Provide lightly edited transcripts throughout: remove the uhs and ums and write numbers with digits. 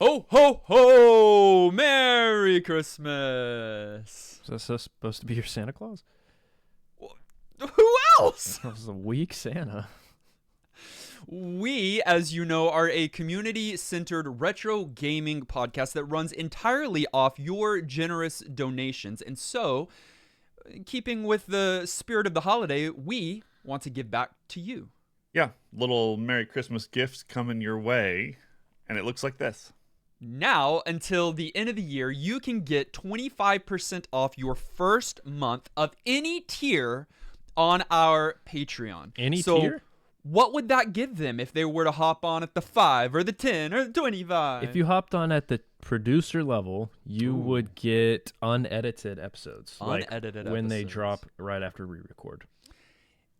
Ho, ho, ho! Merry Christmas! Is this supposed to be your Santa Claus? Who else? That was a weak Santa. We, as you know, are a community-centered retro gaming podcast that runs entirely off your generous donations. And so, keeping with the spirit of the holiday, we want to give back to you. Yeah, little Merry Christmas gifts coming your way, and it looks like this. Now, until the end of the year, you can get 25% off your first month of any tier on our Patreon. Any tier? What would that give them if they were to hop on at the 5 or the 10 or the 25? If you hopped on at the producer level, you would get unedited episodes. Unedited when they episodes. drop right after we record.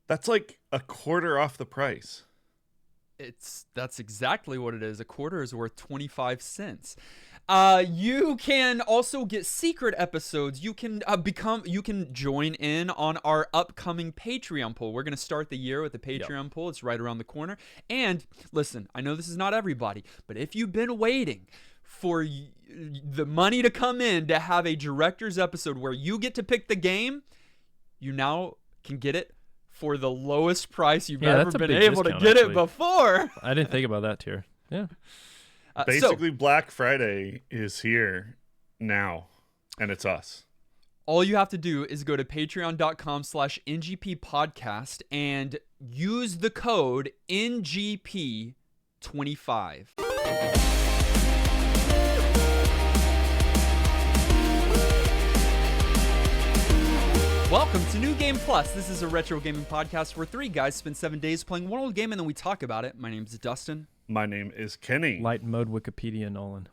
That's like a quarter off the price. That's exactly what it is. A quarter is worth 25 cents. You can also get secret episodes. You can join in on our upcoming Patreon poll. We're going to start the year with a Patreon poll. It's right around the corner. And listen, I know this is not everybody, but if you've been waiting for the money to come in to have a director's episode where you get to pick the game, you now can get it for the lowest price you've ever been able to get it before. I didn't think about that tier. Yeah. Basically, Black Friday is here now, and it's us. All you have to do is go to patreon.com/NGP podcast and use the code NGP25. Welcome to New Game Plus. This is a retro gaming podcast where three guys spend 7 days playing one old game and then we talk about it. My name is Dustin. My name is Kenny. Light mode Wikipedia Nolan.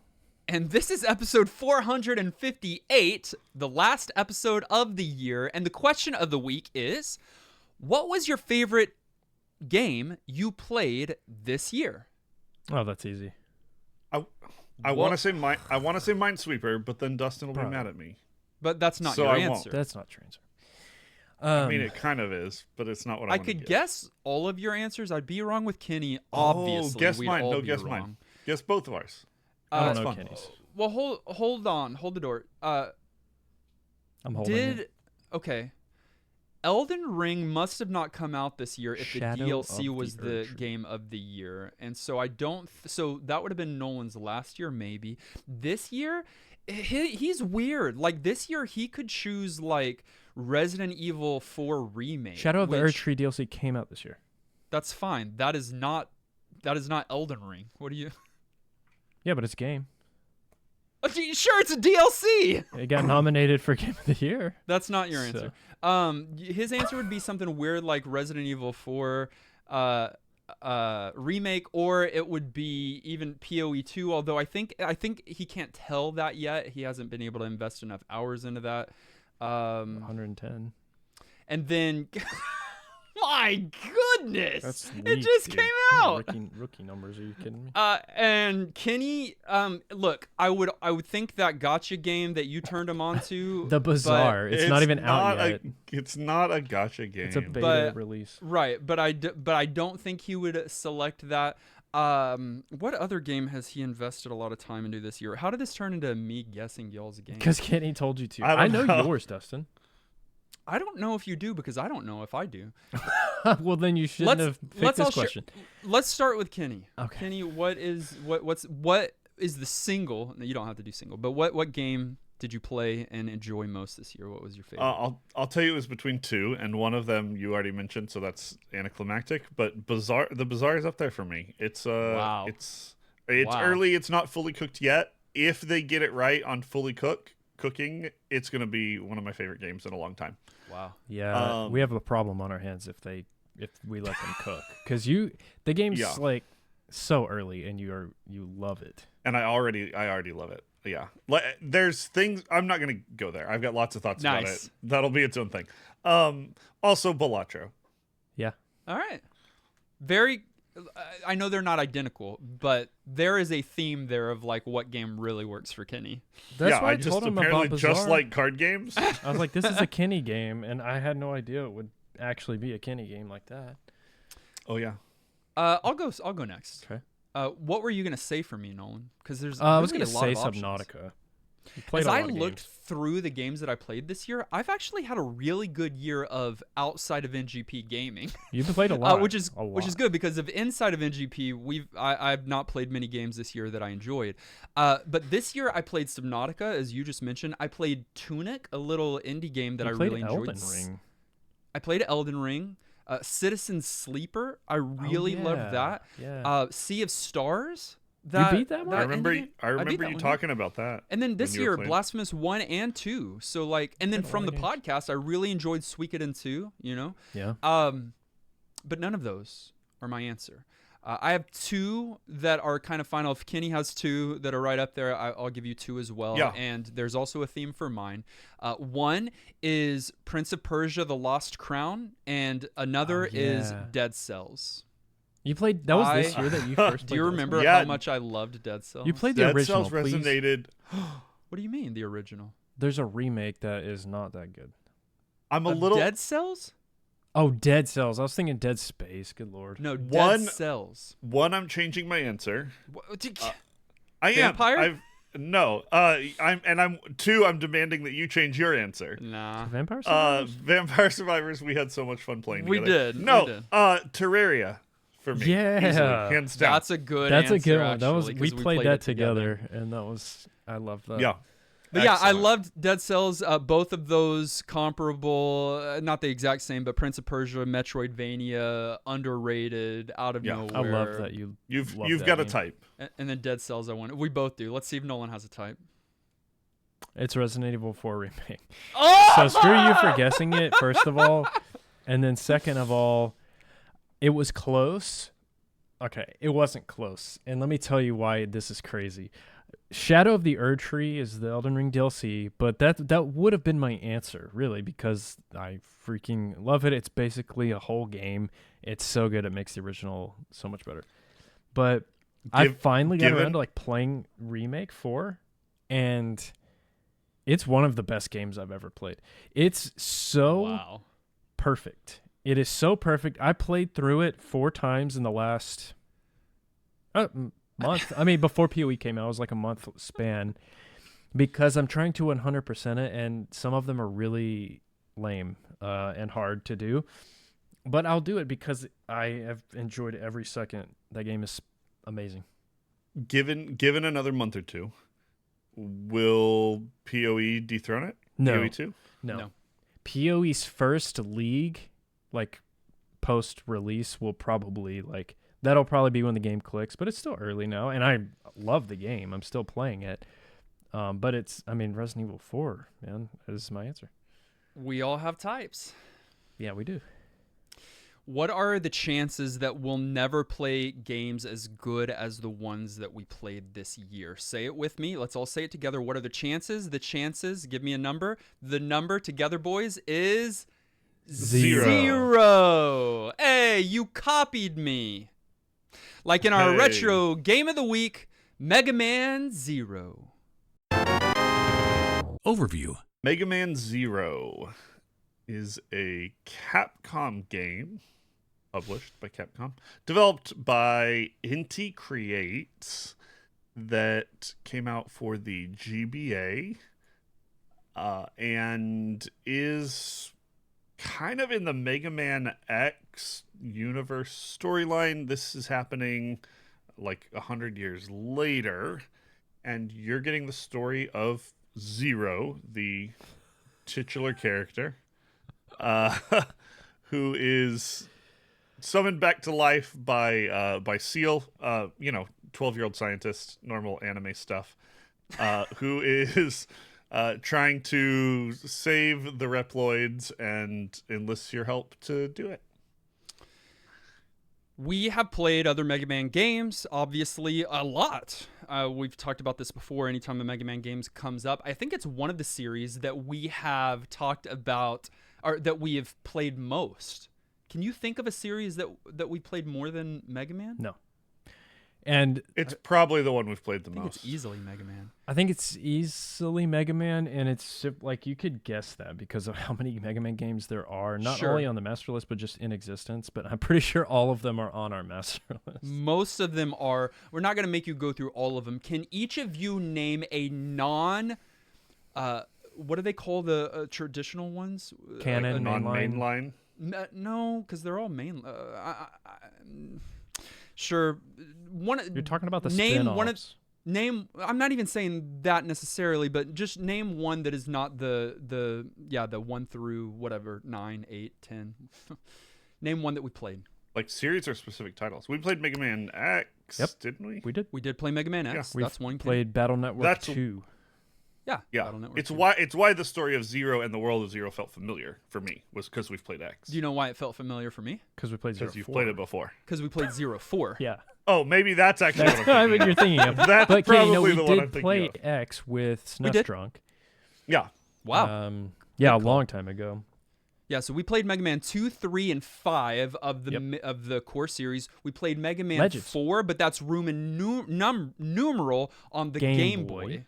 And this is episode 458, the last episode of the year. And the question of the week is, what was your favorite game you played this year? Oh, that's easy. I want to say Minesweeper, but then Dustin will be mad at me. But that's not So your I answer. won't. That's not your answer. I mean, it kind of is, but it's not what I could guess all of your answers. I'd be wrong with Kenny, obviously. Oh, guess We'd mine. all No, be guess wrong. mine. Guess both of ours. I don't That's know fun. Kenny's. Well, hold on. Hold the door. I'm holding it. Okay. Elden Ring must have not come out this year if Shadow the DLC of was the the Erdtree. game of the year. And so I don't... so that would have been Nolan's last year, maybe. This year, he's weird. Like, this year, he could choose, like, Resident Evil 4 Remake. Shadow of the which- Erdtree DLC came out this year. That's fine. That is not Elden Ring. What do you... Yeah, but it's a game. Sure, it's a DLC. It got nominated for Game of the Year. That's not your answer. His answer would be something weird like Resident Evil 4 remake, or it would be even PoE 2. Although I think he can't tell that yet. He hasn't been able to invest enough hours into that. 110. And then, my goodness, That's it weak, just dude. came out. Rookie numbers. Are you kidding me? And Kenny, look, I would think that gotcha game that you turned him on to. The Bazaar. It's not even out yet. It's not a gacha game. It's a beta But- release. Right, but I don't think he would select that. What other game has he invested a lot of time into this year? How did this turn into me guessing y'all's game? Because Kenny told you to. I I don't know know. yours, Dustin. I don't know if you do because I don't know if I do. Well, then you shouldn't have picked this question. Let's start with Kenny. Okay. Kenny, what is the single? No, you don't have to do single, but what game did you play and enjoy most this year? What was your favorite? I'll tell you it was between two, and one of them you already mentioned, so that's anticlimactic. But the Bazaar is up there for me. It's Wow. It's Wow. early. It's not fully cooked yet. If they get it right on fully cooking, it's gonna be one of my favorite games in a long time. Wow. Yeah, we have a problem on our hands if we let them cook. Because the game's like so early and you love it. And I already love it. Yeah, there's things I'm not gonna go there. I've got lots of thoughts about Nice. it. That'll be its own thing. Also Balatro. Yeah. All right. Very. I know they're not identical, but there is a theme there of like what game really works for Kenny. That's why I just told him apparently about just Bazaar. like card games. I was like, this is a Kenny game, and I had no idea it would actually be a Kenny game like that. Oh yeah. I'll go next. Okay. What were you gonna say for me, Nolan? Because there's I was really gonna a lot say of options. Subnautica. You played As a lot I of looked games. through the games that I played this year, I've actually had a really good year of outside of NGP gaming. You've played a lot, which is a lot. which is good because of inside of NGP, I've not played many games this year that I enjoyed. But this year I played Subnautica, as you just mentioned. I played Tunic, a little indie game that You I played really enjoyed. Elden Ring. I played Elden Ring. Citizen Sleeper, I really loved that. Yeah. Sea of Stars. You beat that one? I remember. indie game, I remember beat that you one, talking about that. And then this when you were year, playing. Blasphemous 1 and 2. So like, and then Played a from lot the of games. podcast, I really enjoyed Suikoden 2. You know. Yeah. But none of those are my answer. I have 2 that are kind of final. If Kenny has 2 that are right up there, I'll give you 2 as well. Yeah. And there's also a theme for mine. One is Prince of Persia: The Lost Crown, and another is yeah. Dead Cells. You played. That was this year that you first. Do you played remember Yeah. how much I loved Dead Cells? You played the Dead original. Cells Please. resonated. What do you mean the original? There's a remake that is not that good. I'm a Of little. Dead Cells? Oh, Dead Cells. I was thinking Dead Space. Good lord. No, Dead One- Cells. One, I'm changing my answer. What, I Vampire? am. No. I'm 2. I'm demanding that you change your answer. nah. Vampire Survivors? Vampire Survivors. We had so much fun playing. We together. did, No. we did. Terraria. For me. Yeah. Easily, hands down. That's a good That's answer, a good one. That was actually, we 'cause played that it together, and that was I love that. Yeah. But yeah, I Excellent. loved Dead Cells. Both of those comparable, not the exact same, but Prince of Persia, Metroidvania, underrated, out of Yeah. nowhere. I love that you. You've love that got a game. type. And then Dead Cells, I want. We both do. Let's see if Nolan has a type. It's Resident Evil 4 remake. Oh! So screw you for guessing it, first of all, and then second of all, it was close. Okay, it wasn't close, and let me tell you why this is crazy. Shadow of the Erdtree is the Elden Ring DLC, but that would have been my answer, really, because I freaking love it. It's basically a whole game. It's so good, it makes the original so much better. But I finally got around to like playing Remake 4, and it's one of the best games I've ever played. It's so Wow. perfect. It is so perfect. I played through it 4 times in the last month. I mean, before PoE came out, it was like a month span because I'm trying to 100% it, and some of them are really lame and hard to do. But I'll do it because I have enjoyed every second. That game is amazing. Given another month or 2, will PoE dethrone it? No. PoE 2? No. PoE's first league, like post-release, will probably like that'll probably be when the game clicks, but it's still early now, and I love the game. I'm still playing it. But Resident Evil 4, man, is my answer. We all have types. Yeah, we do. What are the chances that we'll never play games as good as the ones that we played this year? Say it with me. Let's all say it together. What are the chances? The chances, give me a number. The number together, boys, is 0. 0. Hey, you copied me. Like in our Hey. retro game of the week, Mega Man 0. Overview. Mega Man 0 is a Capcom game published by Capcom, developed by Inti Creates, that came out for the GBA, and is kind of in the Mega Man X universe storyline. This is happening like 100 years later, and you're getting the story of Zero, the titular character, who is summoned back to life by Seal, 12-year-old scientist, normal anime stuff, who is trying to save the Reploids and enlists your help to do it. We have played other Mega Man games, obviously, a lot. We've talked about this before. Anytime a Mega Man games comes up, I think it's one of the series that we have talked about, or that we have played most. Can you think of a series that we played more than Mega Man? No. And It's probably the one we've played the I think most. it's easily Mega Man. I think it's easily Mega Man, and it's like you could guess that because of how many Mega Man games there are, not Sure. only on the master list but just in existence. But I'm pretty sure all of them are on our master list. Most of them are. We're not going to make you go through all of them. Can each of you name a what do they call the traditional ones? Canon, mainline. Non-mainline. No, because they're all main. Sure. You're talking about the name spin-offs. one of name. I'm not even saying that necessarily, but just name one that is not the 1 through whatever 9, 8, 10. Name one that we played. Like series or specific titles. We played Mega Man X, Yep. didn't we? We did. We did play Mega Man X. We've That's one. played Battle Network That's- 2. Yeah. Yeah, Battle Network it's 2. why the story of Zero and the world of Zero felt familiar for me was because we've played X. Do you know why it felt familiar for me? Because we played Zero Because you've 4. played it before. Because we played 04. Yeah. Oh, maybe that's actually That's what I'm what thinking you're of. thinking of. That's But, Kate, probably we the one I'm did thinking play of. X with We did. Snuff Yeah, Wow. Yeah, a Good call. long time ago. Yeah, so we played Mega Man 2, 3, and 5 of the core series. We played Mega Man Legends. 4, but that's Roman numeral on the Game Boy.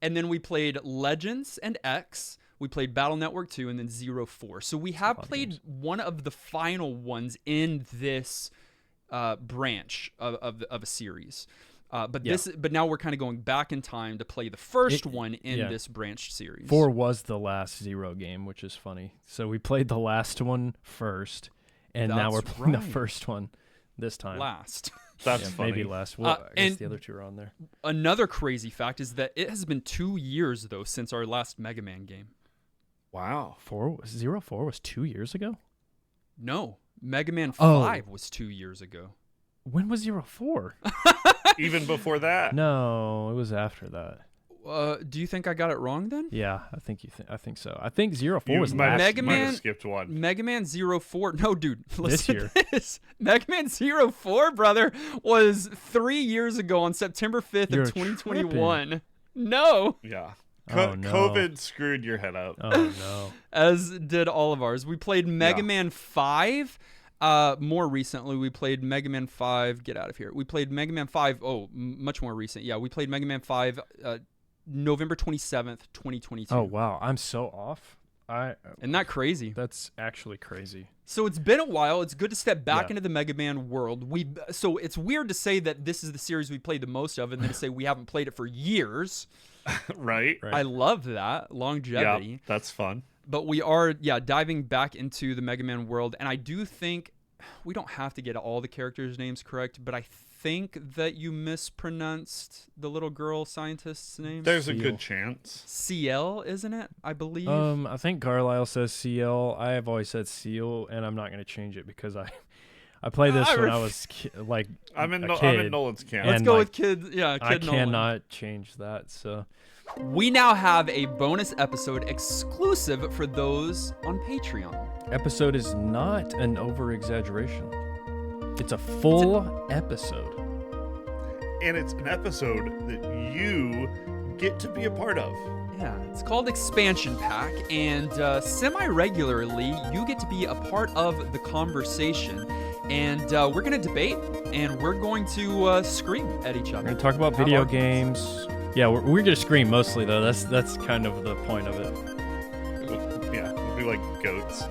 And then we played Legends and X. We played Battle Network 2 and then 04. So we have lot of played games. one of the final ones in this branch of a series. But now we're kind of going back in time to play the first one in this branched series. 4 was the last Zero game, which is funny. So we played the last one first, and now we're That's playing the right. first one this time. Last. that's Yeah, funny. maybe last. Well, I guess and the other two are on there. Another crazy fact is that it has been 2 years though since our last Mega Man game. Wow. 4 was 2 years ago? No, Mega Man Oh. 5 was 2 years ago. When was 04? Even before that. No, it was after that. Do you think I got it wrong then? Yeah, I think I think so. I think 04 You was might have- last Mega might have Man- skipped one. Mega Man 04. No, dude. Listen year. to this. Mega Man 04, brother, was 3 years ago on September 5th You're of 2021. No, Yeah. Oh, no. COVID screwed your head up. Oh no. as did all of ours. We played Mega Yeah. Man 5. More recently, we played Mega Man 5. Get out of here. We played Mega Man 5. Oh, much more recent. Yeah, we played Mega Man 5 November 27th, 2022. Oh wow, I'm so off. Isn't that crazy? That's actually crazy. So it's been a while. It's good to step back Yeah. into the Mega Man world. So it's weird to say that this is the series we played the most of, and then to say we haven't played it for years. Right? Right. I love that longevity. Yeah, that's fun. But we are, diving back into the Mega Man world, and I do think we don't have to get all the characters' names correct, but I think that you mispronounced the little girl scientist's name. There's a Seal. good chance. CL, isn't it? I believe. I think Carlisle says CL. I have always said Seal, and I'm not going to change it because I played this I when I ref- was like I'm in a kid. Nolan's camp. Let's and, go like, with kid. Yeah, I kid Nolan. cannot change that. So We now have a bonus episode exclusive for those on Patreon. episode is not an over exaggeration. It's a full episode. And it's an episode that you get to be a part of. Yeah, it's called Expansion Pack, and semi-regularly you get to be a part of the conversation. And we're going to debate, and we're going to scream at each We're other. going to talk about Have video our- games. Yeah, we're going to scream mostly though. That's kind of the point of it. Yeah, we like goats.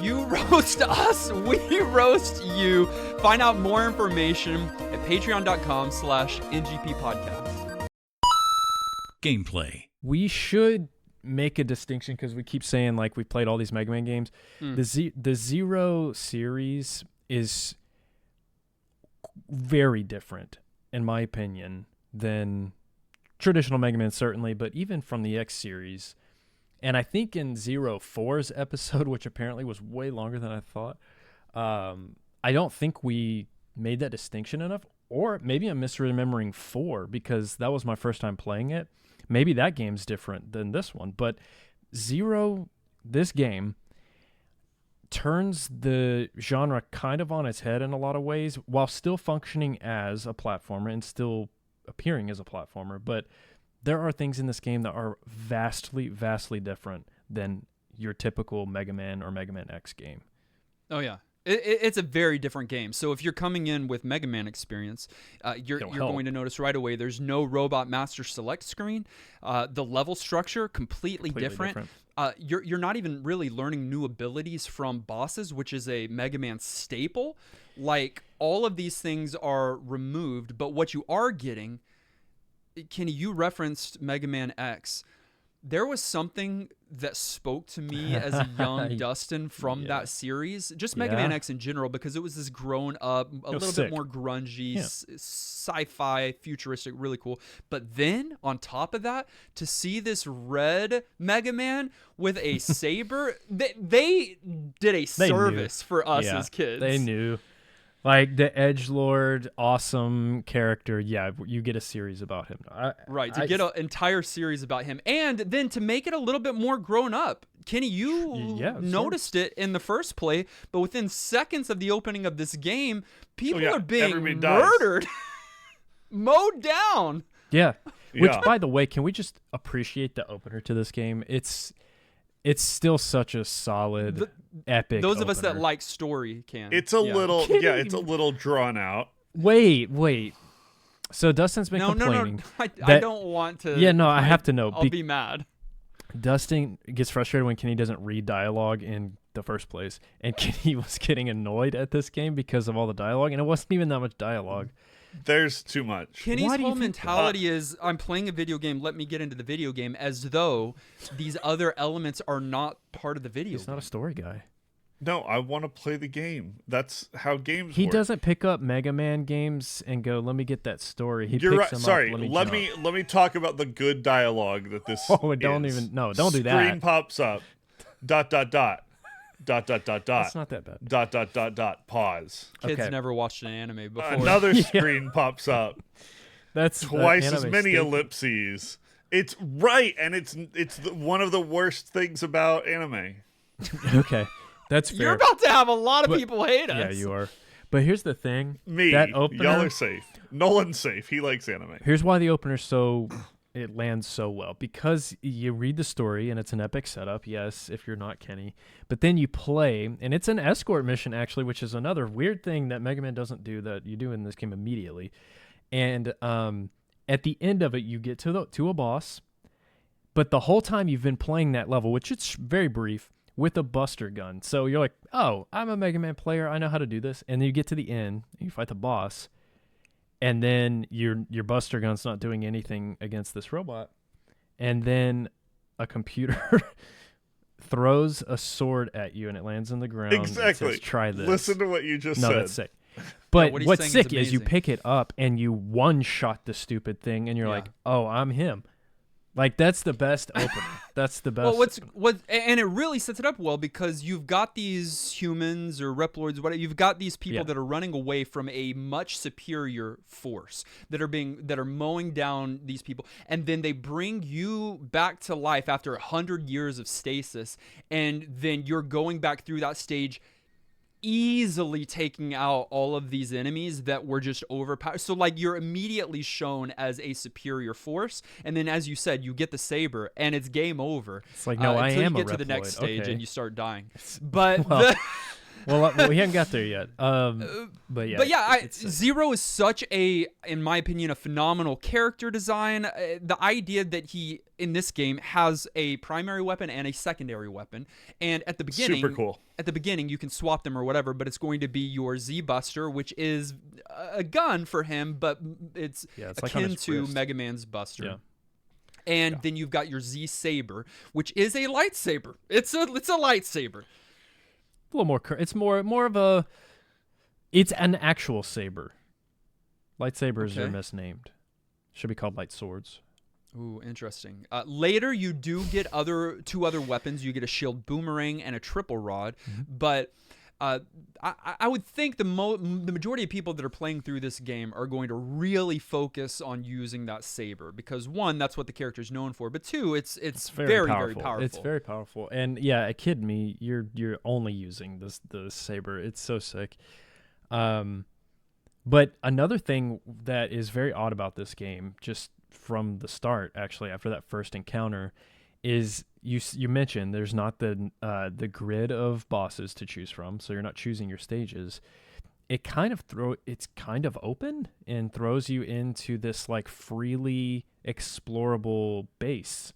You roast us, we roast you. Find out more information at patreon.com/NGP podcast. Gameplay. We should make a distinction because we keep saying like we played all these Mega Man games. The Zero series is very different, in my opinion, than traditional Mega Man, certainly, but even from the X series. And I think in 04's episode, which apparently was way longer than I thought, I don't think we made that distinction enough. Or maybe I'm misremembering 4 because that was my first time playing it. Maybe that game's different than this one. But Zero, this game, turns the genre kind of on its head in a lot of ways while still functioning as a platformer and still appearing as a platformer. But there are things in this game that are vastly, vastly different than your typical Mega Man or Mega Man X game. Oh, yeah. It's a very different game. So if you're coming in with Mega Man experience, you're going to notice right away there's no Robot Master Select screen. The level structure completely different. You're not even really learning new abilities from bosses, which is a Mega Man staple. Like, all of these things are removed, but what you are getting, Kenny, you referenced Mega Man X. There was something that spoke to me as a young Dustin from that series, just Mega Man X in general, because it was this grown up, a little bit more grungy, sci-fi, futuristic, really cool. But then on top of that, to see this red Mega Man with a saber, they did a service for us as kids. They knew. Like, the edgelord, awesome character. Yeah, you get a series about him. To get an entire series about him. And then to make it a little bit more grown up. Kenny, you noticed it in the first play, but within seconds of the opening of this game, people are being murdered. Mowed down. Yeah. Which, by the way, can we just appreciate the opener to this game? It's still such a solid, epic Those of opener. us that like story can. It's a little, it's a little drawn out. Wait. So Dustin's been complaining. No. I don't want to. Yeah, no, I have to know. I'll be mad. Dustin gets frustrated when Kenny doesn't read dialogue in the first place. And Kenny was getting annoyed at this game because of all the dialogue. And it wasn't even that much dialogue. There's too much. Kenny's whole mentality is, I'm playing a video game, let me get into the video game, as though these other elements are not part of the video game. He's not a story guy. No, I want to play the game. That's how games He work. doesn't pick up Mega Man games and go, let me get that story. You're right. Sorry, let me talk about the good dialogue that this don't do that. Screen pops up. ... That's not that bad. Pause. Kids never watched an anime before. Another screen pops up. That's twice as many ellipses. It's right, and it's one of the worst things about anime. Okay, that's fair. You're about to have a lot of people hate us. Yeah, you are. But here's the thing. That opener, y'all are safe. Nolan's safe. He likes anime. Here's why the opener's it lands so well, because you read the story and it's an epic setup, yes, if you're not Kenny, but then you play and it's an escort mission actually, which is another weird thing that Mega Man doesn't do that you do in this game immediately. And at the end of it, you get to a boss, but the whole time you've been playing that level, which it's very brief, with a buster gun. So you're like, oh, I'm a Mega Man player, I know how to do this. And then you get to the end and you fight the boss, and then your buster gun's not doing anything against this robot. And then a computer throws a sword at you and it lands on the ground. Exactly. And says, try this. Listen to what you just said. No, that's sick. But what's sick is you pick it up and you one-shot the stupid thing and you're like, oh, I'm him. Like, that's the best opener. That's the best. Well, and it really sets it up well, because you've got these humans or Reploids, whatever. You've got these people that are running away from a much superior force that are mowing down these people, and then they bring you back to life after 100 years of stasis, and then you're going back through that stage, easily taking out all of these enemies that were just overpowered. So, like, you're immediately shown as a superior force, and then, as you said, you get the saber and it's game over. It's like, no, I am until you get to the next stage and you start dying. But well, we haven't got there yet. But yeah, Zero is such in my opinion, a phenomenal character design. The idea that he in this game has a primary weapon and a secondary weapon, and at the beginning, super cool. At the beginning, you can swap them or whatever, but it's going to be your Z Buster, which is a gun for him, but it's akin to Mega Man's Buster. Yeah. And then you've got your Z Saber, which is a lightsaber. It's a lightsaber. A little more. It's more of a. It's an actual saber. Lightsabers are misnamed. Should be called light swords. Ooh, interesting. Later, you do get two other weapons. You get a shield boomerang and a triple rod. Mm-hmm. But I would think the majority of people that are playing through this game are going to really focus on using that saber, because one, that's what the character is known for. But two, it's very very powerful. It's very powerful. And yeah, a kid me, you're only using the saber. It's so sick. But another thing that is very odd about this game, just from the start, actually, after that first encounter, is you mentioned there's not the grid of bosses to choose from, so you're not choosing your stages. It's kind of open and throws you into this like freely explorable base.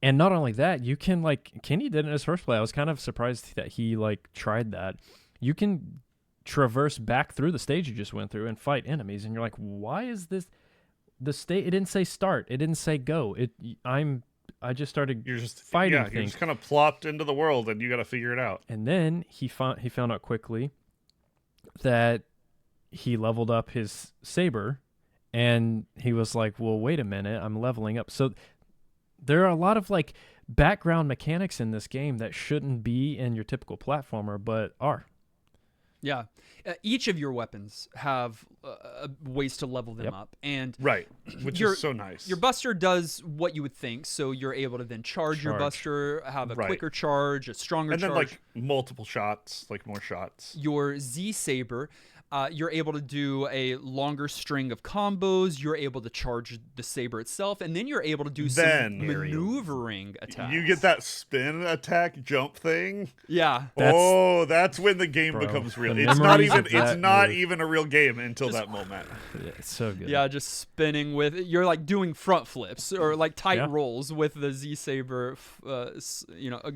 And not only that, you can like Kenny did in his first play. I was kind of surprised that he like tried that. You can traverse back through the stage you just went through and fight enemies, and you're like, why is this the state? It didn't say start. It didn't say go. I just started You're just fighting You're things. just kind of plopped into the world, and you got to figure it out. And then he found out quickly that he leveled up his saber, and he was like, well, wait a minute, I'm leveling up. So there are a lot of like background mechanics in this game that shouldn't be in your typical platformer, but are. Yeah. Each of your weapons have ways to level them Yep. up. And Right, which Your- is so nice. your buster does what you would think. So you're able to then charge your Charge. buster, have a Right. quicker charge, a stronger and charge. then like multiple shots, like more shots. Your Z Saber, you're able to do a longer string of combos. You're able to charge the saber itself, and then you're able to do Then- some maneuvering attacks. You get that spin attack jump thing. Yeah. That's when the game Bro, becomes real. the It's not memories even of that it's not move. even a real game until that moment. Yeah, it's so good. Yeah, just spinning with you're like doing front flips or like tight Yeah. rolls with the Z Saber,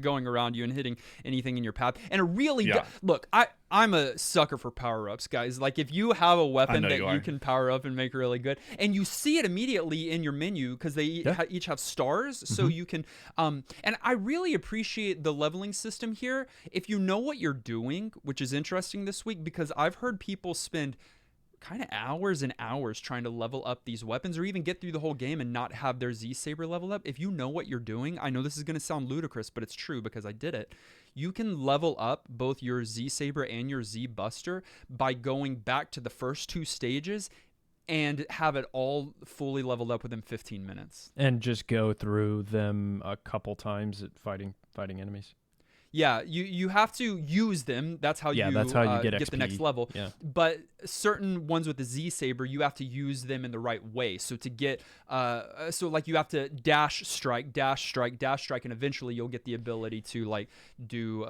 going around you and hitting anything in your path. And it really Yeah. look, I'm a sucker for power ups, guys. Like if you have a weapon know that you you are. can power up and make really good, and you see it immediately in your menu because they Yeah. each have stars, so you can. And I really appreciate the leveling system here. If you know what you're doing, which is interesting this week because I've heard people spend kind of hours and hours trying to level up these weapons or even get through the whole game and not have their Z Saber leveled up. If you know what you're doing, I know this is going to sound ludicrous, but it's true because I did it. You can level up both your Z Saber and your Z Buster by going back to the first two stages and have it all fully leveled up within 15 minutes. And just go through them a couple times at fighting enemies. Yeah, you have to use them. That's how you that's how you get the next XP. level. Yeah. But certain ones with the Z Saber, you have to use them in the right way. So to get, like you have to dash strike, and eventually you'll get the ability to like do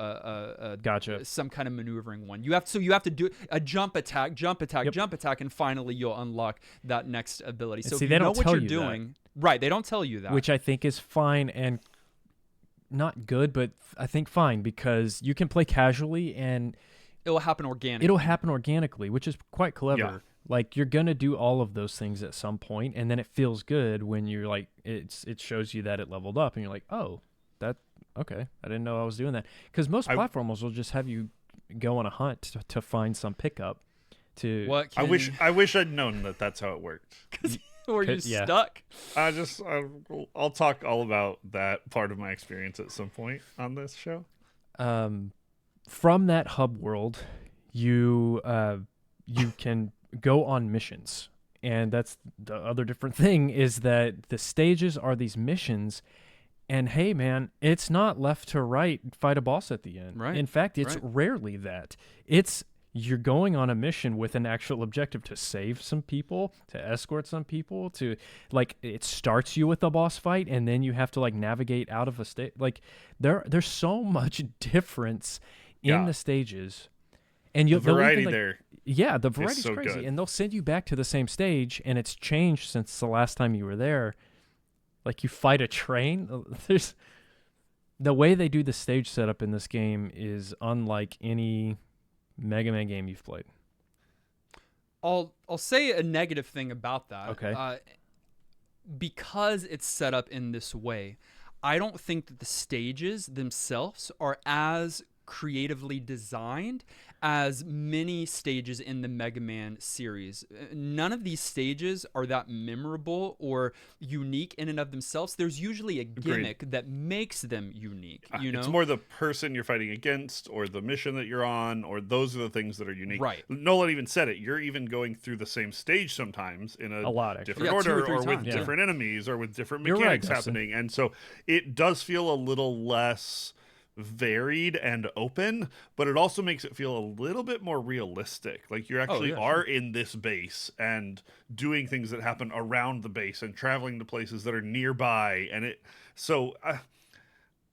Gotcha. some kind of maneuvering one. You have to do a jump attack, Yep. and finally you'll unlock that next ability. So see, if they you know don't what tell you're you that. doing, right? They don't tell you that. Which I think is fine and not good, but I think fine because you can play casually and it'll happen organically. it'll happen organically, which is quite clever. Yeah. Like you're gonna do all of those things at some point, and then it feels good when you're like it shows you that it leveled up, and you're like, oh, that okay, I didn't know I was doing that. Because most platformers will just have you go on a hunt to find some pickup. To I wish I'd known that that's how it worked. Were you Yeah. stuck? I'll talk all about that part of my experience at some point on this show. From that hub world, you can go on missions, and that's the other different thing is that the stages are these missions, and hey man, it's not left to right fight a boss at the end. Right, In fact, it's right. rarely that. You're going on a mission with an actual objective to save some people, to escort some people, to like it starts you with a boss fight and then you have to like navigate out of a state. Like there's so much difference in Yeah. the stages. And The they'll even, variety like- there. Yeah, the variety's so crazy. good. And they'll send you back to the same stage and it's changed since the last time you were there. Like you fight a train. There's the way they do the stage setup in this game is unlike any Mega Man game you've played. I'll say a negative thing about that. Okay. Because it's set up in this way, I don't think that the stages themselves are as creatively designed as many stages in the Mega Man series. None of these stages are that memorable or unique in and of themselves. There's usually a gimmick that makes them unique. You know, It's more the person you're fighting against or the mission that you're on, or those are the things that are unique. Right. Nolan even said it. You're even going through the same stage sometimes in a lot, actually. different Yeah, 2 or order 3 or with times, yeah. different enemies or with different You're right, mechanics Dustin. happening. And so it does feel a little less varied and open, but it also makes it feel a little bit more realistic. Like you actually yeah, are in this base and doing things that happen around the base and traveling to places that are nearby. And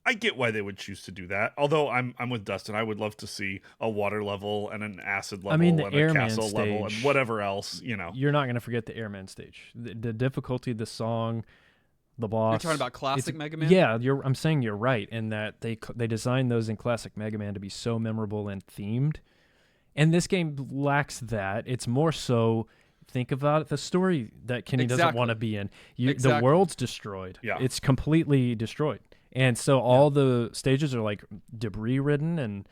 I get why they would choose to do that. Although I'm with Dustin. I would love to see a water level and an acid level mean, the and a airman castle level and stage- whatever else, you know. You're not going to forget the airman stage. The difficulty, the song, the boss. You're talking about classic it's- Mega Man? Yeah, I'm saying you're right in that they designed those in classic Mega Man to be so memorable and themed. And this game lacks that. It's more so, think about the story that Kenny doesn't Exactly. want to be in. The Exactly. world's destroyed. Yeah. It's completely destroyed. And so all the stages are like debris ridden and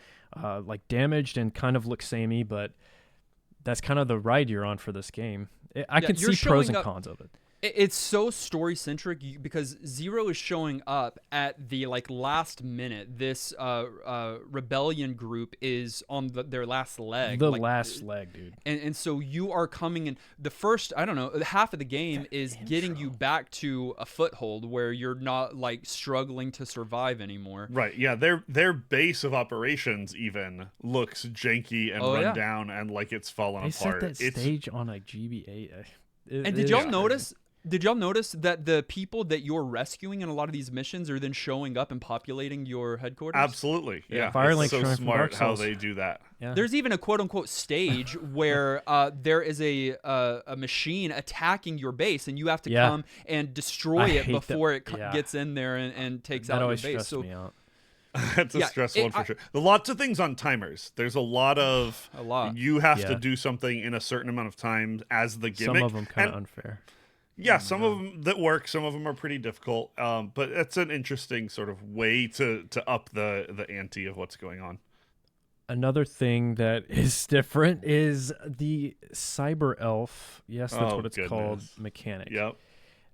like damaged and kind of look samey, but that's kind of the ride you're on for this game. I could you're see pros showing and up- cons of it. It's so story centric because Zero is showing up at the last minute. This rebellion group is on their last leg. The last leg, dude. And so you are coming in. The first, I don't know, half of the game is getting you back to a foothold where you're not struggling to survive anymore. Right. Yeah. Their base of operations even looks janky and run down and like it's fallen They apart. set that stage on a GBA. And did y'all notice? Did y'all notice that the people that you're rescuing in a lot of these missions are then showing up and populating your headquarters? Absolutely. Yeah. Firelink It's so showing from smart Dark how Souls. they do that. Yeah. There's even a quote unquote stage where there is a machine attacking your base, and you have to come and destroy I it hate that- before it yeah. gets in there and takes that out your always base. stressed So me out. It's a stressful one for sure. Lots of things on timers. There's a lot. You have to do something in a certain amount of time as the gimmick. Some of them kind of And, unfair. yeah, some of them that work. Some of them are pretty difficult. But it's an interesting sort of way to up the ante of what's going on. Another thing that is different is the Cyber Elf. Yes, that's Oh, what it's called. Mechanic. Yep.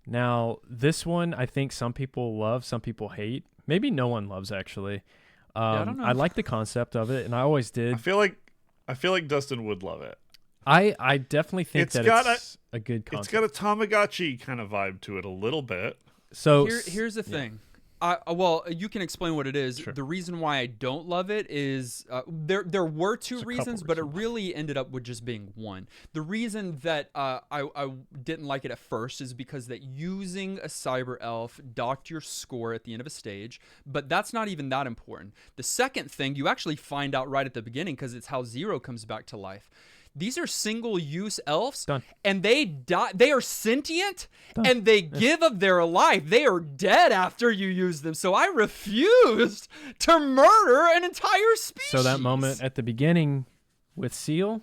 Now, this one, I think some people love, some people hate. Maybe no one loves, actually. I don't know. I like the concept of it, and I always did. I feel like Dustin would love it. I definitely think It's that got it's a good concept. It's got a Tamagotchi kind of vibe to it a little bit. So here's the thing. Well, you can explain what it is. Sure. The reason why I don't love it is there were two There's a couple reasons, but it reasons. really ended up with just being one. The reason that I didn't like it at first is because that using a cyber elf docked your score at the end of a stage, but that's not even that important. The second thing you actually find out right at the beginning because it's how Zero comes back to life. These are single-use elves, Done. and they die. They are sentient, Done. and they give of their life. They are dead after you use them. So I refused to murder an entire species. So that moment at the beginning with Seal,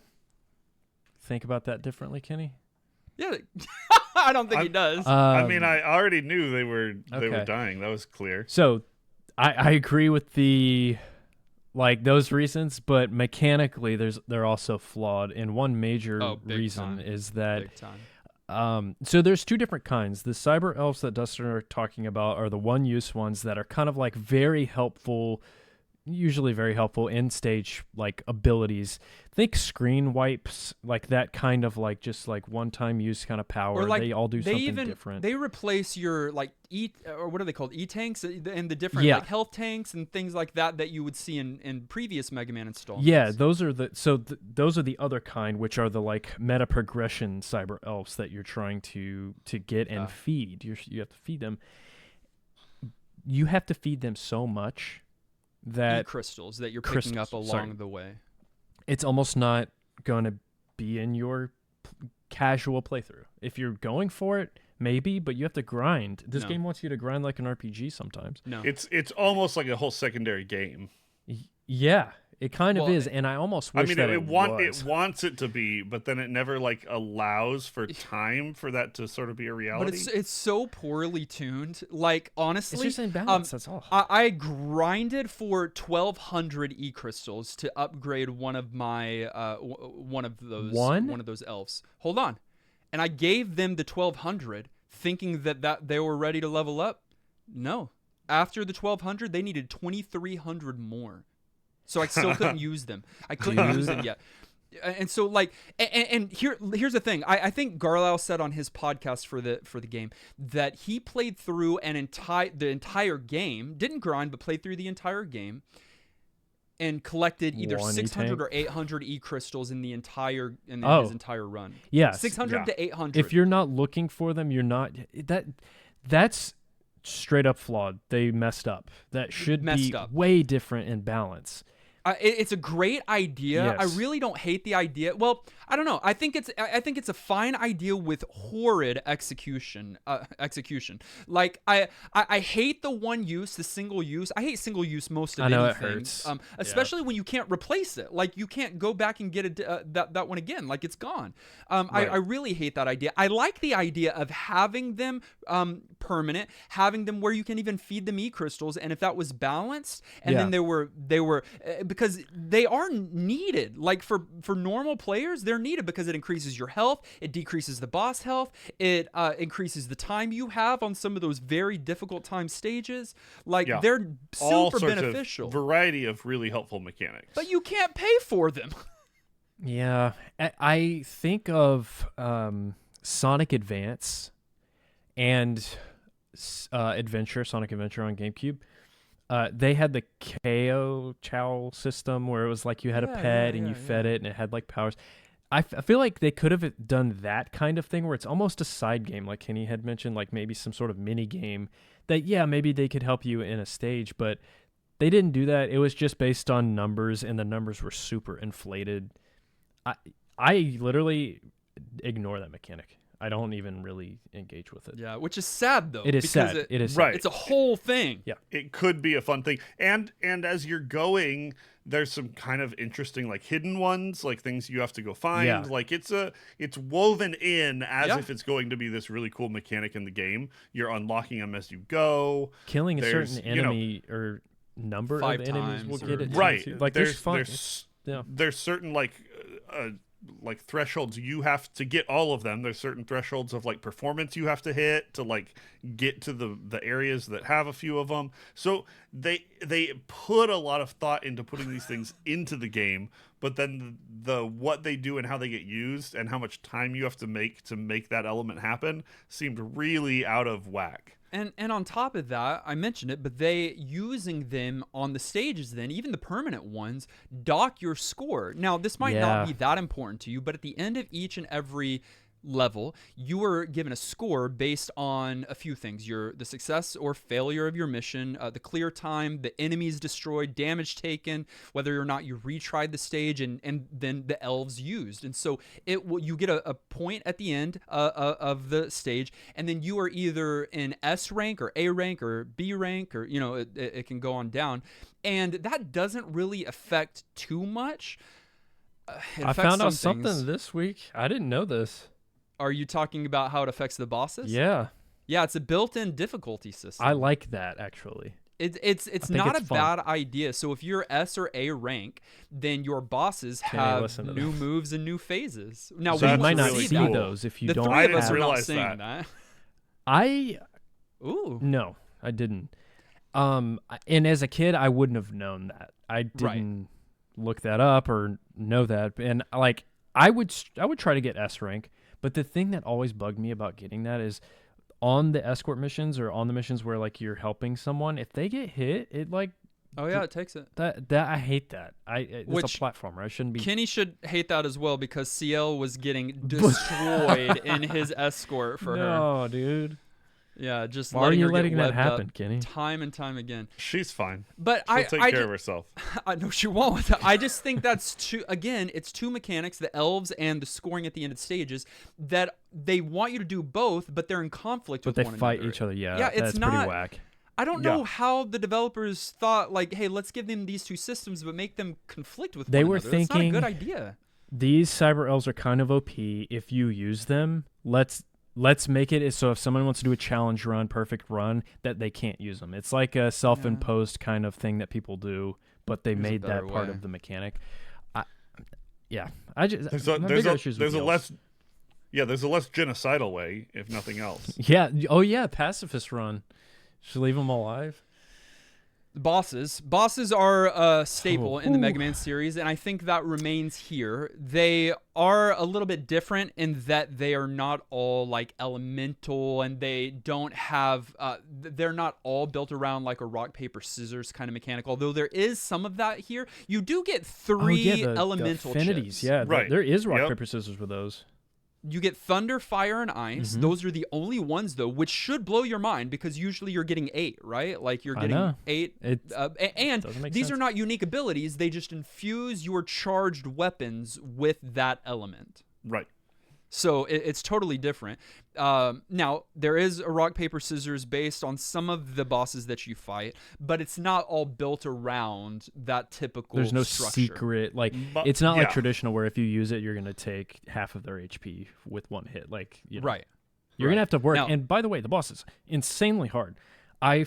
think about that differently, Kenny. yeah, I don't think he does. I mean, I already knew they were okay. dying. That was clear. So I agree with the those reasons, but mechanically they're also flawed. And one major big reason time. is that Big time. so there's two different kinds. The cyber elves that Dustin are talking about are the one-use ones that are kind of very helpful, usually very helpful in stage abilities. Think screen wipes, that kind of just one-time use kind of power. Or They all do something different. They replace your or what are they called? E-tanks and the different health tanks and things like that you would see in previous Mega Man installments. Yeah, those are those are the other kind, which are the meta progression cyber elves that you're trying to get and feed. You have to feed them. You have to feed them so much that crystals that you're picking up along the way. It's almost not going to be in your casual playthrough. If you're going for it, maybe, but you have to grind. This game wants you to grind like an RPG sometimes. No, It's almost like a whole secondary game. Yeah, it kind of is, and I almost wish that it was. wants it to be, but then it never allows for time for that to sort of be a reality. but it's so poorly tuned. Honestly, It's just imbalance. That's all. I grinded for 1,200 E crystals to upgrade one of my one of those elves. Hold on, and I gave them the 1,200, thinking that they were ready to level up. No, after the 1,200, they needed 2,300 more. So I still couldn't use them. I couldn't use them yet. And so and here's the thing. I think Garlisle said on his podcast for the game that he played through the entire game, didn't grind, but played through the entire game and collected either 600 or 800 E crystals in his entire run. Yeah, 600 to 800. If you're not looking for them, you're not. That's straight up flawed. They messed up. That should Messed be up. way different in balance. It's a great idea. I Yes. really don't hate the idea. Well, I don't know. I think it's a fine idea with horrid execution. Like I hate the one use, the single use. I hate single use most of I know anything. it hurts. Especially when you can't replace it. Like you can't go back and get that one again. Like it's gone. Right. I really hate that idea. I like the idea of having them permanent, having them where you can even feed them crystals, and if that was balanced, and Yeah. then they were because they are needed. Like for normal players, they're needed because it increases your health, it decreases the boss health, it increases the time you have on some of those very difficult time stages. Like Yeah. they're All super sorts beneficial. of variety of really helpful mechanics. But you can't pay for them. Yeah, I think of Sonic Advance and Sonic Adventure on GameCube. They had the KO Chow system where it was like you had a pet and you fed it and it had like powers. I feel like they could have done that kind of thing where it's almost a side game, like Kenny had mentioned, like maybe some sort of mini game that, maybe they could help you in a stage, but they didn't do that. It was just based on numbers, and the numbers were super inflated. I literally ignore that mechanic. I don't even really engage with it. Yeah, which is sad though. It is because sad. It is Right. It's a whole thing. Yeah. It could be a fun thing. And as you're going, there's some kind of interesting like hidden ones, like things you have to go find. Yeah. Like it's woven in as Yeah. if it's going to be this really cool mechanic in the game. You're unlocking them as you go. Killing a There's, certain you know, enemy or number 5 of enemies times will or- get it. Right. Too. Like there's fun. Yeah. There's certain like thresholds you have to get all of them. There's certain thresholds of like performance you have to hit to like get to the areas that have a few of them. So they put a lot of thought into putting these things into the game, but then the what they do and how they get used and how much time you have to make that element happen seemed really out of whack. And on top of that, I mentioned it, but they using them on the stages then, even the permanent ones, dock your score. Now, this might not be that important to you, but at the end of each and every level, you are given a score based on a few things: the success or failure of your mission, the clear time, the enemies destroyed, damage taken, whether or not you retried the stage, and then the elves used. And so you get a point at the end of the stage, and then you are either in S rank or A rank or B rank, or it can go on down, and that doesn't really affect too much. I found out something this week. I didn't know this. Are you talking about how it affects the bosses? Yeah. Yeah, it's a built-in difficulty system. I like that, actually. It's think not it's a fun. bad idea. So if you're S or A rank, then your bosses have listen to new this. moves and new phases. Now So we you that's might not really see cool. those if you the don't three of us have are didn't not realize saying that. that. Ooh. No, I didn't. And as a kid, I wouldn't have known that. I didn't look that up or know that. And like, I would try to get S rank, but the thing that always bugged me about getting that is on the escort missions or on the missions where like you're helping someone, if they get hit, it like Oh yeah, it takes it. that I hate that. It's Which a platformer. I shouldn't be. Kenny should hate that as well because CL was getting destroyed in his escort for her. No, dude. Yeah, just Why are letting you her letting get that webbed happen, up Kenny? time and time again. She's fine. But She'll I take care of herself. I know she won't. I just think that's it's two mechanics, the elves and the scoring at the end of stages, that they want you to do both, but they're in conflict But with they one fight another. each other. Yeah, Yeah, it's that's not. pretty whack. I don't know Yeah. how the developers thought, like, hey, let's give them these two systems, but make them conflict with They one were another. That's not a thinking- good idea. These cyber elves are kind of OP. If you use them, let's make it so if someone wants to do a challenge run, perfect run, that they can't use them. It's like a self-imposed kind of thing that people do, but they There's a made that better part way. of the mechanic. I just There's my bigger issues with a the less genocidal way, if nothing else. elves. Yeah. Oh yeah, pacifist run. Should leave them alive. Bosses are a staple in the Mega Man series, and I think that remains here. They are a little bit different in that they are not all like elemental, and they don't have they're not all built around like a rock paper scissors kind of mechanic, although there is some of that here. You do get three the elemental affinities. chips. Yeah, Right. there is rock Yep. paper scissors with those. You get thunder, fire, and ice. Mm-hmm. Those are the only ones, though, which should blow your mind because usually you're getting 8, right? Like you're I getting know. 8. And doesn't make these sense. are not unique abilities. They just infuse your charged weapons with that element. Right. So it's totally different. Now, there is a rock, paper, scissors based on some of the bosses that you fight, but it's not all built around that typical There's no structure. secret. Like, But- it's not like yeah. traditional where if you use it, you're going to take half of their HP with one hit. Like, you know, Right. You're going to have to work. Now- And by the way, the boss is insanely hard. I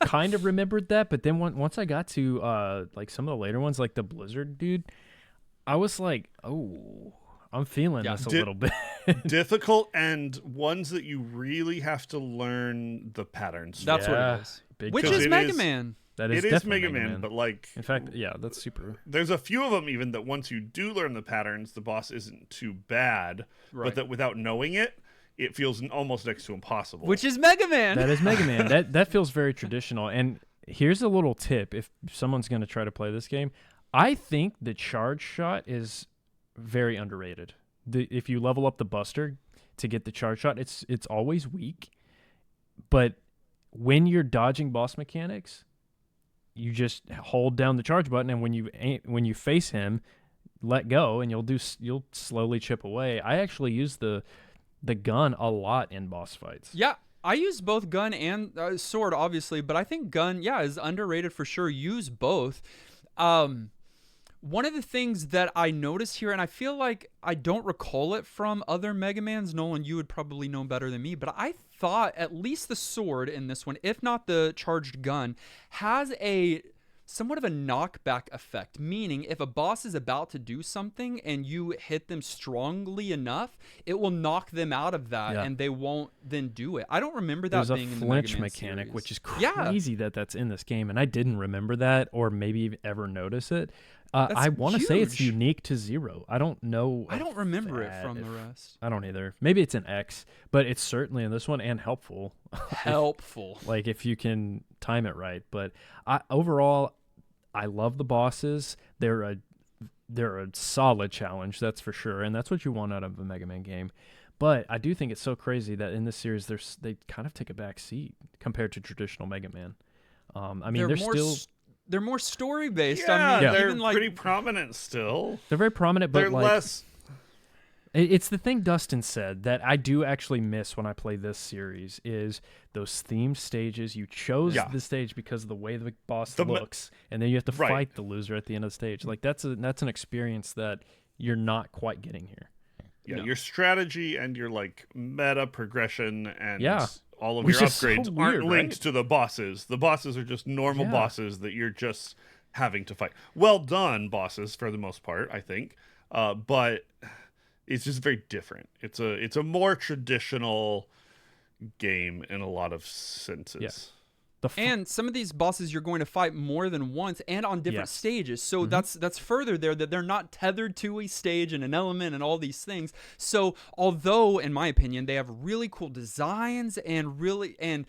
kind of remembered that, but then once I got to like some of the later ones, like the Blizzard dude, I was like, oh, I'm feeling Yeah. this a little bit. Difficult and ones that you really have to learn the patterns. That's what Yeah, it is. big Which time. is It Mega is- Man. That It is definitely Mega Man, but like, in fact, yeah, that's super. there's a few of them even that once you do learn the patterns, the boss isn't too bad, Right. but that without knowing it, it feels almost next to impossible. Which is Mega Man. That is Mega Man. That feels very traditional. And here's a little tip: if someone's going to try to play this game, I think the charge shot is very underrated. If you level up the Buster to get the charge shot, it's always weak, but when you're dodging boss mechanics, you just hold down the charge button, and when you face him, let go, and you'll slowly chip away. I actually use the gun a lot in boss fights. Yeah, I use both gun and sword, obviously, but I think gun, is underrated for sure. Use both. One of the things that I noticed here, and I feel like I don't recall it from other Mega Mans, Nolan, you would probably know better than me, but I thought at least the sword in this one, if not the charged gun, has a somewhat of a knockback effect, meaning if a boss is about to do something and you hit them strongly enough, it will knock them out of that and they won't then do it. I don't remember that There's a being in the flinch Mega Man mechanic, series. which is Yeah. crazy that's in this game, and I didn't remember that or maybe ever notice it. That's I want to say it's huge. unique to Zero. I don't know. I don't remember it that, from if- the rest. I don't either. Maybe it's an X, but it's certainly in this one and helpful. Helpful. Like if you can time it right. But overall, I love the bosses. They're a solid challenge, that's for sure, and that's what you want out of a Mega Man game. But I do think it's so crazy that in this series, they kind of take a back seat compared to traditional Mega Man. I mean, they're more still they're more story based. yeah, I mean, they're even like pretty prominent still. they're very prominent, but They're like less. it's the thing Dustin said that I do actually miss when I play this series is those themed stages. You chose Yeah. the stage because of the way the boss The mo- looks, and then you have to Right. fight the loser at the end of the stage. Like that's an experience that you're not quite getting here. Yeah, No. your strategy and your like meta progression and Yeah. all of Which your is so upgrades weird, aren't linked right? to the bosses. The bosses are just normal Yeah. bosses that you're just having to fight. Well done bosses for the most part, I think. But it's just very different. It's a more traditional game in a lot of senses. Yeah. The and some of these bosses you're going to fight more than once and on different Yes. stages. So that's further there that they're not tethered to a stage and an element and all these things. So although in my opinion they have really cool designs and really and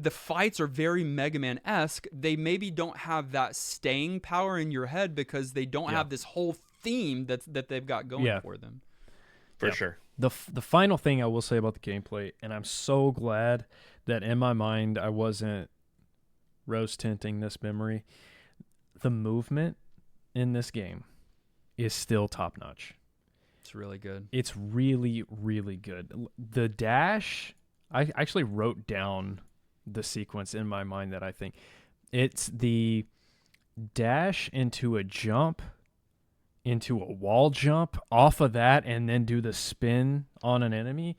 the fights are very Mega Man-esque, they maybe don't have that staying power in your head because they don't have this whole theme that they've got going for them. For sure. The final thing I will say about the gameplay, and I'm so glad that in my mind I wasn't rose tinting this memory, the movement in this game is still top notch. It's really good. It's really, really good. The dash, I actually wrote down the sequence in my mind that I think it's the dash into a jump, into a wall jump, off of that, and then do the spin on an enemy.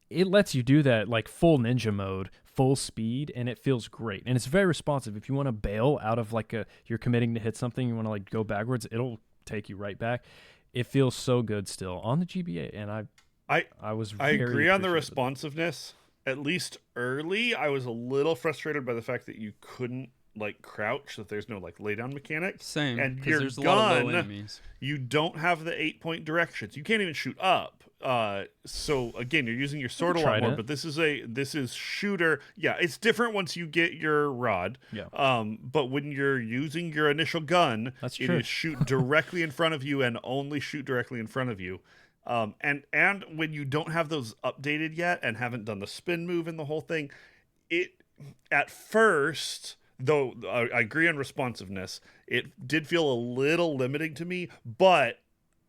It lets you do that like full ninja mode, full speed, and it feels great. And it's very responsive. If you want to bail out of like you're committing to hit something, you want to like go backwards, it'll take you right back. It feels so good still on the GBA, and I was I very agree on the appreciative. responsiveness. At least early, I was a little frustrated by the fact that you couldn't like crouch, that there's no like lay down mechanic. Same, And because your there's a lot of low gun, enemies. you don't have the 8-point directions. You can't even shoot up. So again, you're using your sword a lot tried more. it. But this is shooter. Yeah, it's different once you get your rod. Yeah. But when you're using your initial gun, That's it true. is shoot directly in front of you and only shoot directly in front of you. And when you don't have those updated yet and haven't done the spin move and the whole thing, it at first, though I agree on responsiveness, it did feel a little limiting to me. But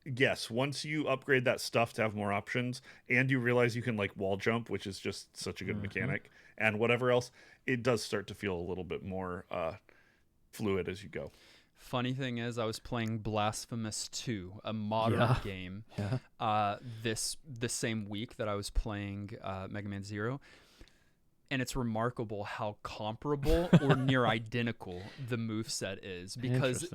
yes, once you upgrade that stuff to have more options, and you realize you can like wall jump, which is just such a good mechanic, and whatever else, it does start to feel a little bit more fluid as you go. Funny thing is, I was playing Blasphemous 2, a modern game, the same week that I was playing Mega Man Zero. And it's remarkable how comparable or near identical the moveset is, because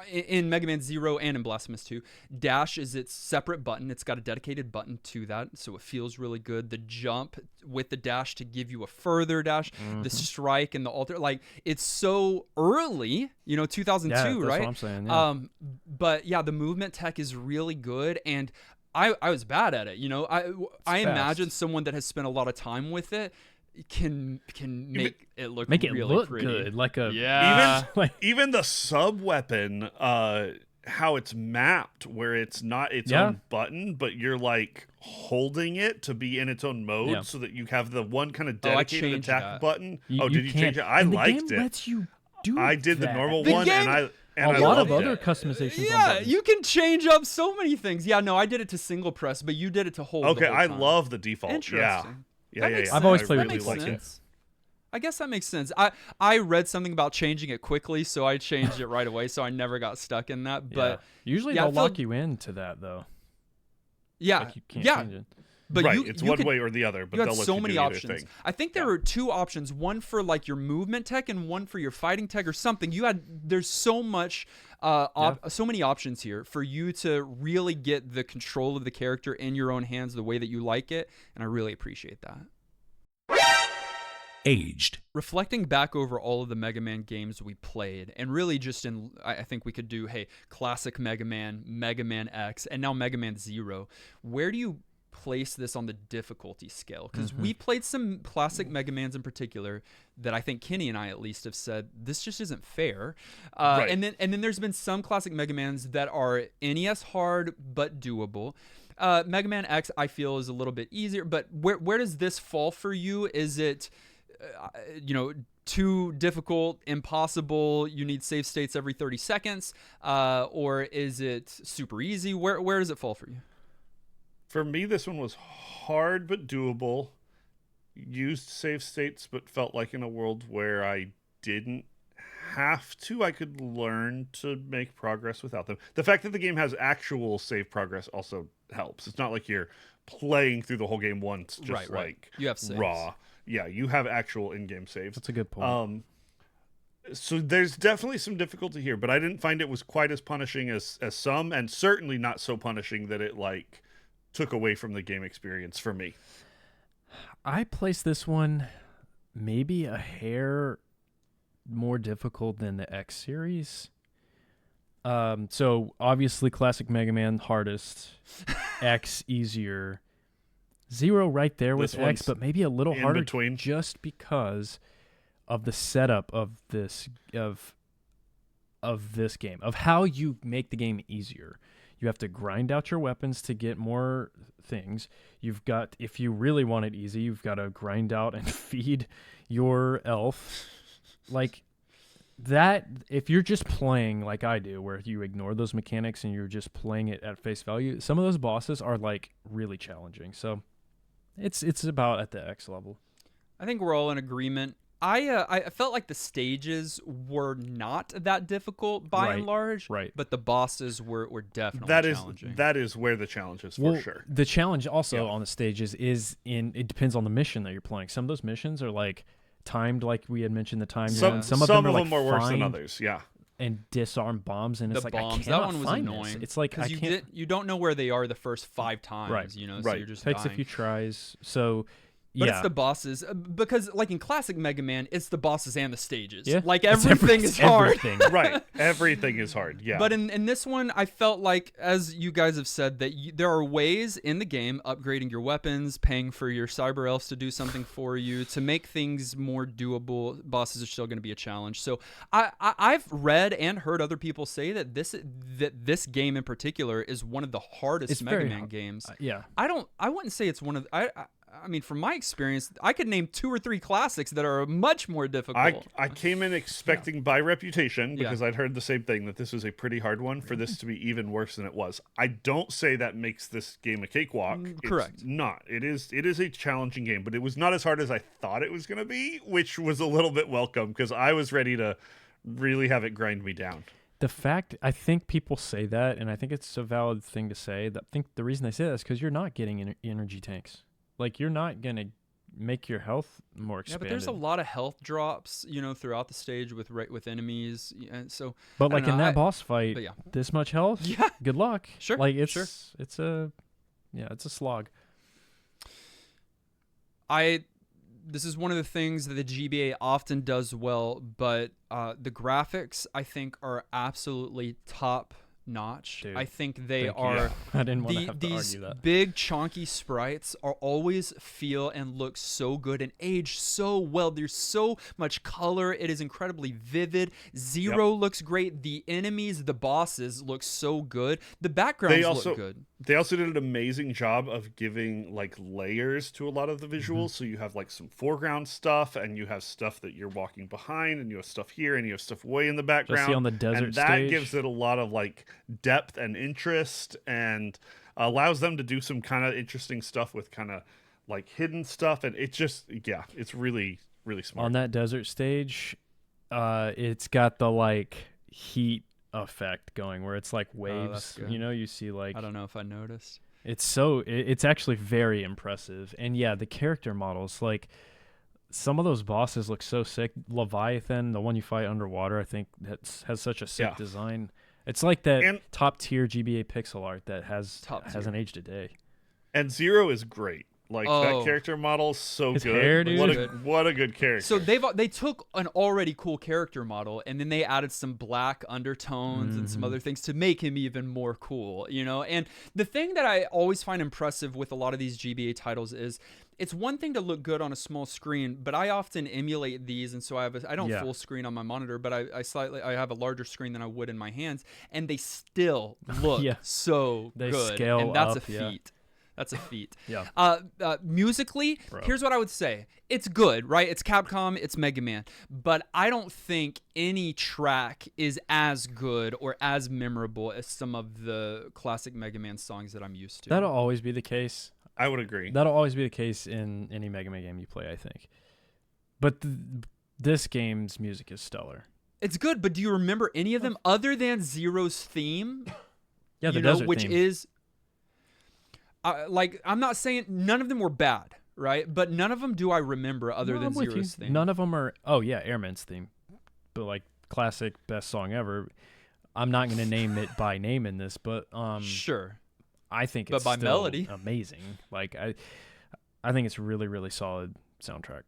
in Mega Man Zero and in Blasphemous 2, dash is its separate button. It's got a dedicated button to that, so it feels really good. The jump with the dash to give you a further dash, the strike and the alter, like it's so early, 2002, that's right? what I'm saying. Yeah. But yeah, the movement tech is really good, and I was bad at it. I imagine someone that has spent a lot of time with it can make it look really pretty. Good, like a even the sub weapon, how it's mapped, where it's not its own button, but you're like holding it to be in its own mode, so that you have the one kind of dedicated attack button. Did you change it? I liked it. Lets you do I did the normal The one, game- and a lot of loved other it. customizations. on Yeah, buttons. you can change up so many things. Yeah, no, I did it to single press, but you did it to hold. Okay, the whole I time. love the default. Interesting. Yeah. I've always I played with really default, like yeah. it. I guess that makes sense. I read something about changing it quickly, so I changed it right away, so I never got stuck in that. But usually yeah, they'll lock you into that though. yeah, Like you can't yeah. change it. But right, you, it's you one could, way or the other, but you they'll had let so you many do either options. thing. I think there were two options: one for like your movement tech, and one for your fighting tech, or something. There's so much, so many options here for you to really get the control of the character in your own hands the way that you like it, and I really appreciate that. Aged. Reflecting back over all of the Mega Man games we played, and really just I think we could do, classic Mega Man X, and now Mega Man Zero. Where do you place this on the difficulty scale? Because we played some classic Mega Mans in particular that I think Kenny and I at least have said, this just isn't fair. Right. And then there's been some classic Mega Mans that are NES hard but doable. Mega Man X, I feel, is a little bit easier, but where does this fall for you? Is it too difficult, impossible, you need save states every 30 seconds, or is it super easy? Where does it fall for you? For me, this one was hard but doable. Used save states, but felt like in a world where I didn't have to. I could learn to make progress without them. The fact that the game has actual save progress also helps. It's not like you're playing through the whole game once, just like you have saves. raw. Yeah, you have actual in-game saves. That's a good point. So there's definitely some difficulty here, but I didn't find it was quite as punishing as some, and certainly not so punishing that it like took away from the game experience for me. I placed this one maybe a hair more difficult than the X series. So obviously classic Mega Man hardest, X easier, Zero right there with This X, one's but maybe a little in harder between. just because of the setup of this of this game, of how you make the game easier. You have to grind out your weapons to get more things. You've got, if you really want it easy, you've got to grind out and feed your elf. Like that, if you're just playing like I do, where you ignore those mechanics and you're just playing it at face value, some of those bosses are like really challenging. So it's about at the X level. I think we're all in agreement. I felt like the stages were not that difficult by and large, right. but the bosses were definitely challenging. That is where the challenge is for sure. The challenge also on the stages it depends on the mission that you're playing. Some of those missions are like timed, like we had mentioned the time. Some of them are worse than find others. Yeah. And disarm bombs, and it's the like bombs. I cannot That one was find annoying. this. It's like I can't. You don't know where they are the first 5 times. Right. So Right. you're just Takes dying. a few tries. So But yeah. it's the bosses because, like in classic Mega Man, it's the bosses and the stages. Yeah. Like It's everything is hard. everything. Right. Everything is hard. Yeah. But in this one, I felt like, as you guys have said, that there are ways in the game, upgrading your weapons, paying for your cyber elves to do something for you, to make things more doable. Bosses are still going to be a challenge. So I've read and heard other people say that this game in particular is one of the hardest It's Mega very Man hard. games. Yeah. I wouldn't say it's one of I mean, from my experience, I could name 2 or 3 classics that are much more difficult. I came in expecting by reputation, Yeah. because I'd heard the same thing, that this was a pretty hard one, for this to be even worse than it was. I don't say that makes this game a cakewalk. Correct. It's not. It is a challenging game, but it was not as hard as I thought it was going to be, which was a little bit welcome, because I was ready to really have it grind me down. The fact, I think people say that, and I think it's a valid thing to say. I think the reason they say that is because you're not getting energy tanks. Like, you're not going to make your health more Yeah, expanded. but there's a lot of health drops, throughout the stage with enemies, and so. But I like don't in know, that boss fight, but yeah. this much health, Yeah. good luck. Sure, Like it's sure. it's a slog. This is one of the things that the GBA often does well, but the graphics, I think, are absolutely top notch. Dude, I think they thank you. are. I didn't want to have to These argue that. big chunky sprites are always feel and look so good and age so well. There's so much color. It is incredibly vivid. Zero looks great. The enemies, the bosses look so good. The backgrounds look good. They also did an amazing job of giving like layers to a lot of the visuals. So you have like some foreground stuff, and you have stuff that you're walking behind, and you have stuff here, and you have stuff way in the background. Just see on the desert and that stage. gives it a lot of like depth and interest, and allows them to do some kind of interesting stuff with kind of like hidden stuff. And it just, it's really, really smart. On that desert stage, it's got the like heat effect going where it's like waves. that's good. You see like I don't know if I noticed. it's actually very impressive. And yeah, the character models, like some of those bosses look so sick. Leviathan, the one you fight underwater, I think has such a sick design. It's like that And- top tier GBA pixel art that hasn't aged a day. And Zero is great. Like that character model's so His good. hair, dude. What a good character. So they took an already cool character model, and then they added some black undertones and some other things to make him even more cool, And the thing that I always find impressive with a lot of these GBA titles is it's one thing to look good on a small screen, but I often emulate these, and so I don't full screen on my monitor, but I have a larger screen than I would in my hands, and they still look so They good, scale and that's up, a feat. That's a feat. Yeah. Musically, here's what I would say. It's good, right? It's Capcom, it's Mega Man. But I don't think any track is as good or as memorable as some of the classic Mega Man songs that I'm used to. That'll always be the case. I would agree. That'll always be the case in any Mega Man game you play, I think. But this game's music is stellar. It's good, but do you remember any of them other than Zero's theme? Yeah, the desert which theme. is I'm not saying none of them were bad, right? But none of them do I remember other No, than I'm with Zero's you. theme. None of them are. Oh yeah, Airman's theme, but like classic best song ever. I'm not going to name it by name in this, but Sure. I think But it's by still melody. amazing. Like I think it's really, really solid soundtrack.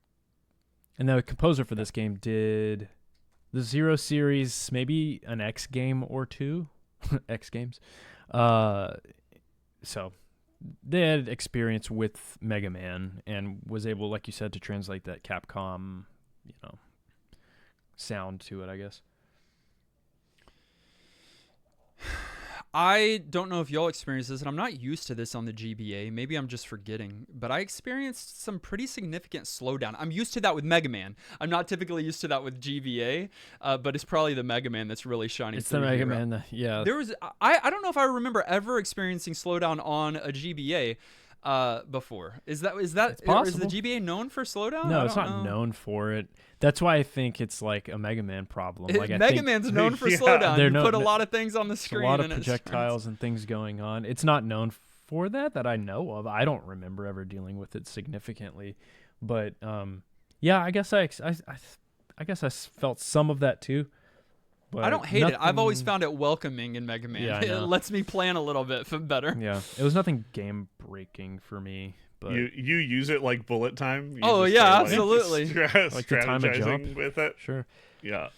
And the composer for this game did the Zero series, maybe an X game or two, X games. So they had experience with Mega Man and was able, like you said, to translate that Capcom, sound to it, I guess. I don't know if y'all experienced this, and I'm not used to this on the GBA. Maybe I'm just forgetting, but I experienced some pretty significant slowdown. I'm used to that with Mega Man. I'm not typically used to that with GBA, but it's probably the Mega Man that's really shining It's through the Mega here. Man, yeah. There was I don't know if I remember ever experiencing slowdown on a GBA before. Is that It's or is possible. the GBA known for slowdown? No, I it's don't not know. known for it. That's why I think it's like a Mega Man problem. Like I Mega think Man's known for Yeah. slowdown. They're You known- put a lot of things on the there's a screen. lot of and it projectiles and things going on. It's not known for that I know of. I don't remember ever dealing with it significantly, but yeah, I guess I guess I felt some of that too. But I don't hate it. I've always nothing- found it welcoming in Mega Man. Yeah, I It know. lets me plan a little bit better. Yeah, it was nothing game breaking for me, But you use it like bullet time. You Oh, just yeah, start, absolutely. Like the time of jump. strategizing with it. sure. Yeah.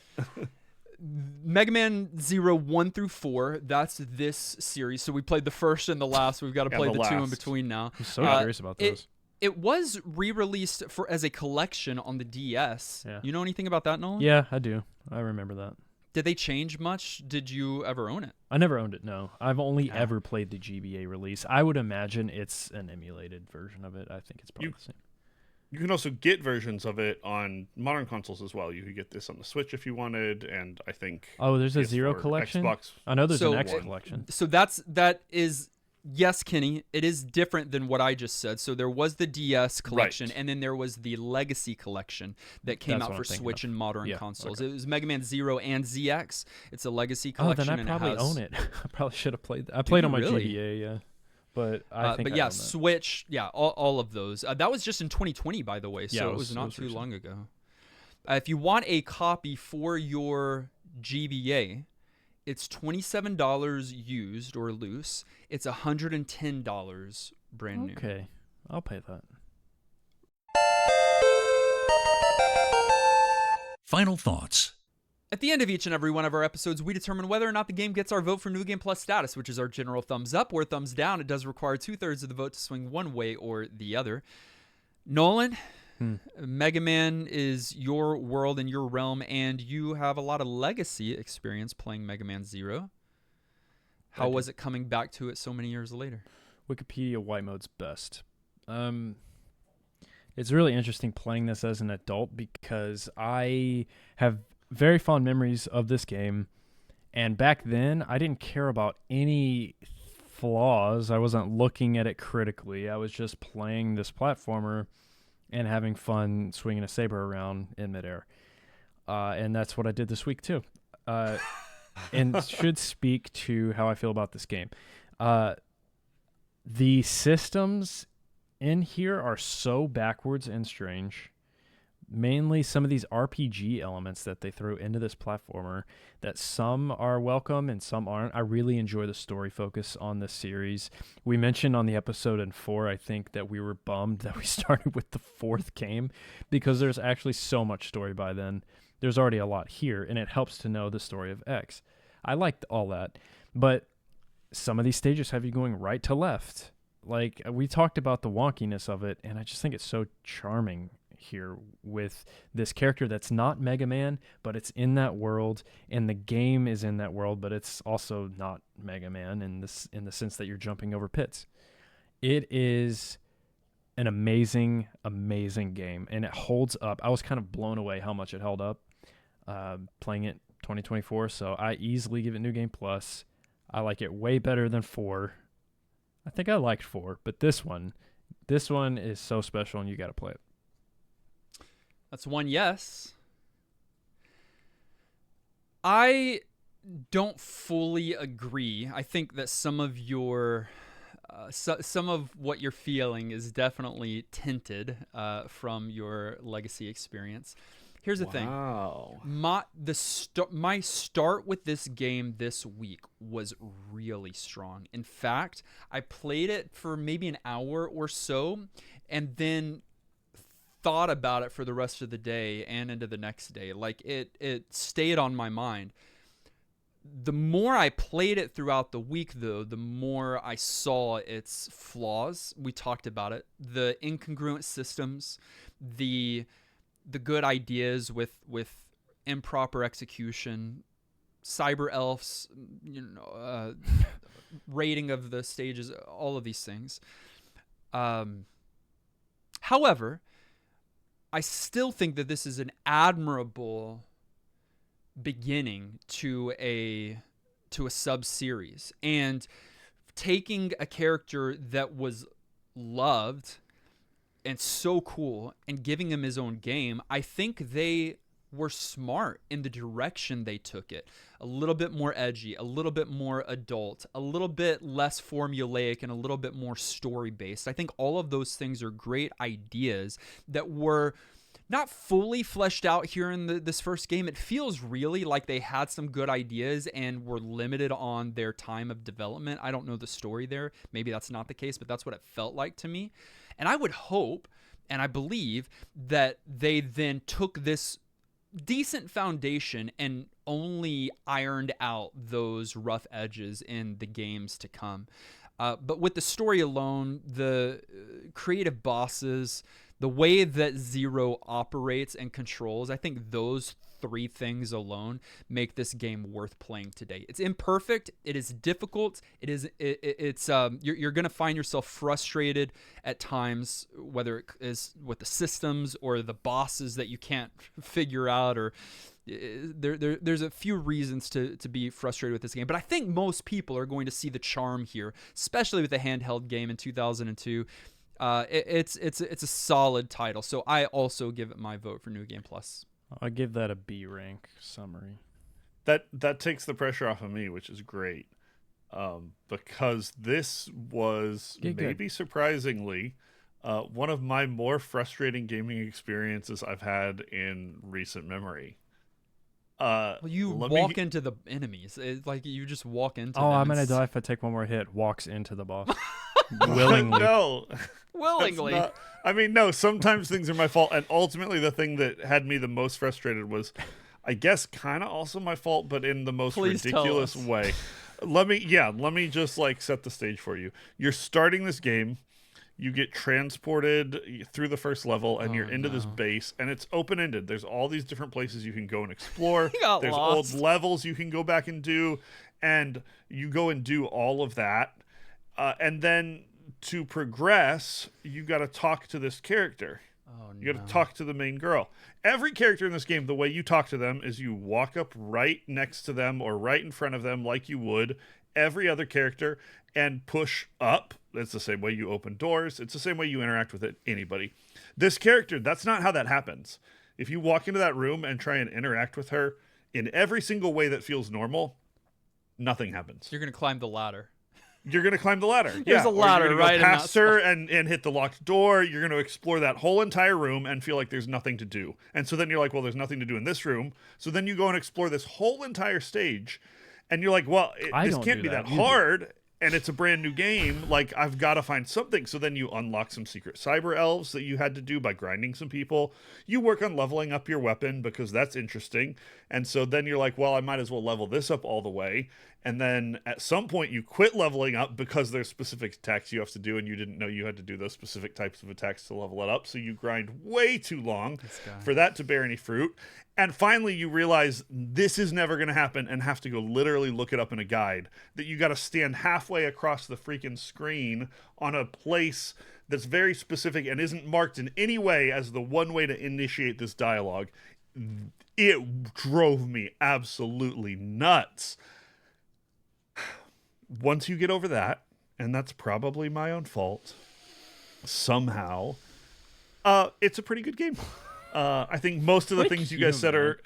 Mega Man 0, 1 through 4, that's this series. So we played the first and the last. We've got to Yeah, play the the two in last. between now. I'm so curious about those. It was re-released as a collection on the DS. Yeah. You know anything about that, Nolan? Yeah, I do. I remember that. Did they change much? Did you ever own it? I never owned it, no. I've only Yeah. ever played the GBA release. I would imagine it's an emulated version of it. I think it's probably the same. You can also get versions of it on modern consoles as well. You could get this on the Switch if you wanted, and I think Oh, there's a PS4, Zero collection? Xbox. I know there's So- an X collection. So that is yes, Kenny. It is different than what I just said. So there was the DS collection, Right. and then there was the Legacy collection that came That's out what for I'm thinking Switch of. and modern Yeah, consoles. okay. It was Mega Man 0 and ZX. It's a Legacy Oh, collection. then I and probably it has, own it. I probably should have played that. I played on my really? GBA, yeah. But I think but I yeah, own that. Switch, yeah, all of those. That was just in 2020, by the way, so Yeah, it was not too recent. long ago. If you want a copy for your GBA, it's $27 used or loose. It's $110 brand new. Okay. I'll pay that. Final thoughts. At the end of each and every one of our episodes, we determine whether or not the game gets our vote for New Game Plus status, which is our general thumbs up or thumbs down. It does require 2/3 of the vote to swing one way or the other. Nolan, Mega Man is your world and your realm, and you have a lot of legacy experience playing Mega Man 0. How do. was it coming back to it so many years later? Wikipedia white mode's best. It's really interesting playing this as an adult because I have very fond memories of this game, and back then I didn't care about any flaws. I wasn't looking at it critically. I was just playing this platformer and having fun swinging a saber around in midair, and that's what I did this week too. And should speak to how I feel about this game. The systems in here are so backwards and strange. Mainly some of these RPG elements that they throw into this platformer that some are welcome and some aren't. I really enjoy the story focus on this series. We mentioned on the episode in 4, I think, that we were bummed that we started with the 4th game because there's actually so much story by then. There's already a lot here, and it helps to know the story of X. I liked all that, but some of these stages have you going right to left. Like, we talked about the wonkiness of it, and I just think it's so charming here with this character that's not Mega Man, but it's in that world, and the game is in that world, but it's also not Mega Man in the sense that you're jumping over pits. It is an amazing, amazing game, and it holds up. I was kind of blown away how much it held up playing it 2024, so I easily give it New Game Plus. I like it way better than 4. I think I liked 4, but this one is so special, and you got to play it. That's one yes. I don't fully agree. I think that some of your some of what you're feeling is definitely tinted from your legacy experience. Here's the thing. Wow. My start with this game this week was really strong. In fact, I played it for maybe an hour or so, and then thought about it for the rest of the day and into the next day. Like it stayed on my mind. The more I played it throughout the week, though, the more I saw its flaws. We talked about it. The incongruent systems, the good ideas with improper execution, cyber elves, rating of the stages, all of these things. However, I still think that this is an admirable beginning to a sub-series, and taking a character that was loved and so cool and giving him his own game. I think they were smart in the direction they took it. A little bit more edgy, a little bit more adult, a little bit less formulaic, and a little bit more story-based. I think all of those things are great ideas that were not fully fleshed out here in this first game. It feels really like they had some good ideas and were limited on their time of development. I don't know the story there. Maybe that's not the case, but that's what it felt like to me. And I would hope and I believe that they then took this decent foundation and only ironed out those rough edges in the games to come. But with the story alone, the creative bosses, the way that Zero operates and controls, I think those 3 things alone make this game worth playing today. It's imperfect. It is difficult. You're going to find yourself frustrated at times, whether it is with the systems or the bosses that you can't figure out, or there's a few reasons to be frustrated with this game. But I think most people are going to see the charm here, especially with a handheld game in 2002. It's a solid title. So I also give it my vote for New Game Plus. I give that a B rank summary. That takes the pressure off of me, which is great, because this was maybe surprisingly one of my more frustrating gaming experiences I've had in recent memory. Well, you walk into the enemies. It's like you just walk into them. I'm gonna die if I take one more hit. Walks into the boss. Willingly. No. Willingly. No, sometimes things are my fault. And ultimately, the thing that had me the most frustrated was, I guess, kind of also my fault, but in the most ridiculous way. Let me just set the stage for you. You're starting this game. You get transported through the first level, and you're into this base, and it's open-ended. There's all these different places you can go and explore. There's lost. old levels you can go back and do, and you go and do all of that. And then to progress, you got to talk to this character. You got to talk to the main girl. Every character in this game, the way you talk to them is you walk up right next to them or right in front of them like you would every other character and push up. That's the same way you open doors. It's the same way you interact with anybody. This character, that's not how that happens. If you walk into that room and try and interact with her in every single way that feels normal, nothing happens. You're going to climb the ladder. You're going to climb the ladder. There's a ladder, you're right? Go past her and hit the locked door. You're going to explore that whole entire room and feel like there's nothing to do. And so then you're like, well, there's nothing to do in this room. So then you go and explore this whole entire stage. And you're like, well, this can't be that hard. And it's a brand new game. Like, I've got to find something. So then you unlock some secret cyber elves that you had to do by grinding some people. You work on leveling up your weapon because that's interesting. And so then you're like, well, I might as well level this up all the way. And then at some point you quit leveling up because there's specific attacks you have to do, and you didn't know you had to do those specific types of attacks to level it up. So you grind way too long for that to bear any fruit. And finally you realize this is never going to happen and have to go literally look it up in a guide, that you got to stand halfway across the freaking screen on a place that's very specific and isn't marked in any way as the one way to initiate this dialogue. It drove me absolutely nuts. Once you get over that, and that's probably my own fault, somehow, it's a pretty good game. I think most of the things you guys said are,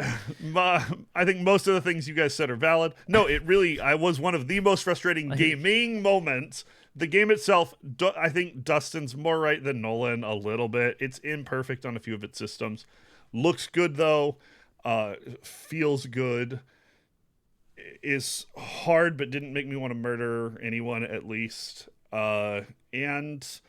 I think most of the things you guys said are valid. No, I was one of the most frustrating gaming moments. The game itself, I think Dustin's more right than Nolan a little bit. It's imperfect on a few of its systems. Looks good though. Feels good. Is hard, but didn't make me want to murder anyone, at least. And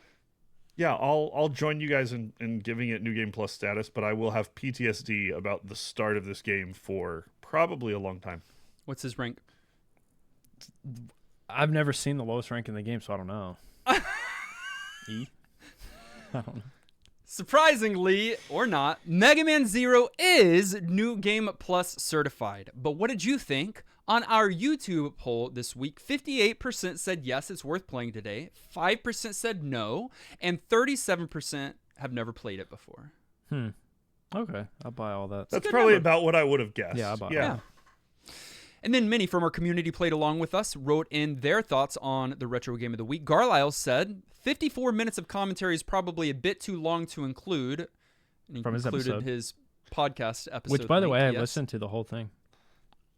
yeah, I'll join you guys in giving it New Game Plus status, but I will have PTSD about the start of this game for probably a long time. What's his rank? I've never seen the lowest rank in the game, so I don't know. E? I don't know. Surprisingly, or not, Mega Man Zero is New Game Plus certified. But what did you think? On our YouTube poll this week, 58% said yes, it's worth playing today. 5% said no, and 37% have never played it before. Okay, I'll buy all that. That's probably about what I would have guessed. Yeah, I'll buy yeah. And then many from our community played along with us, wrote in their thoughts on the Retro Game of the Week. Garlisle said, 54 minutes of commentary is probably a bit too long to include. And he From his included episode. his podcast episode. Which, by the way, I yes. listened to the whole thing.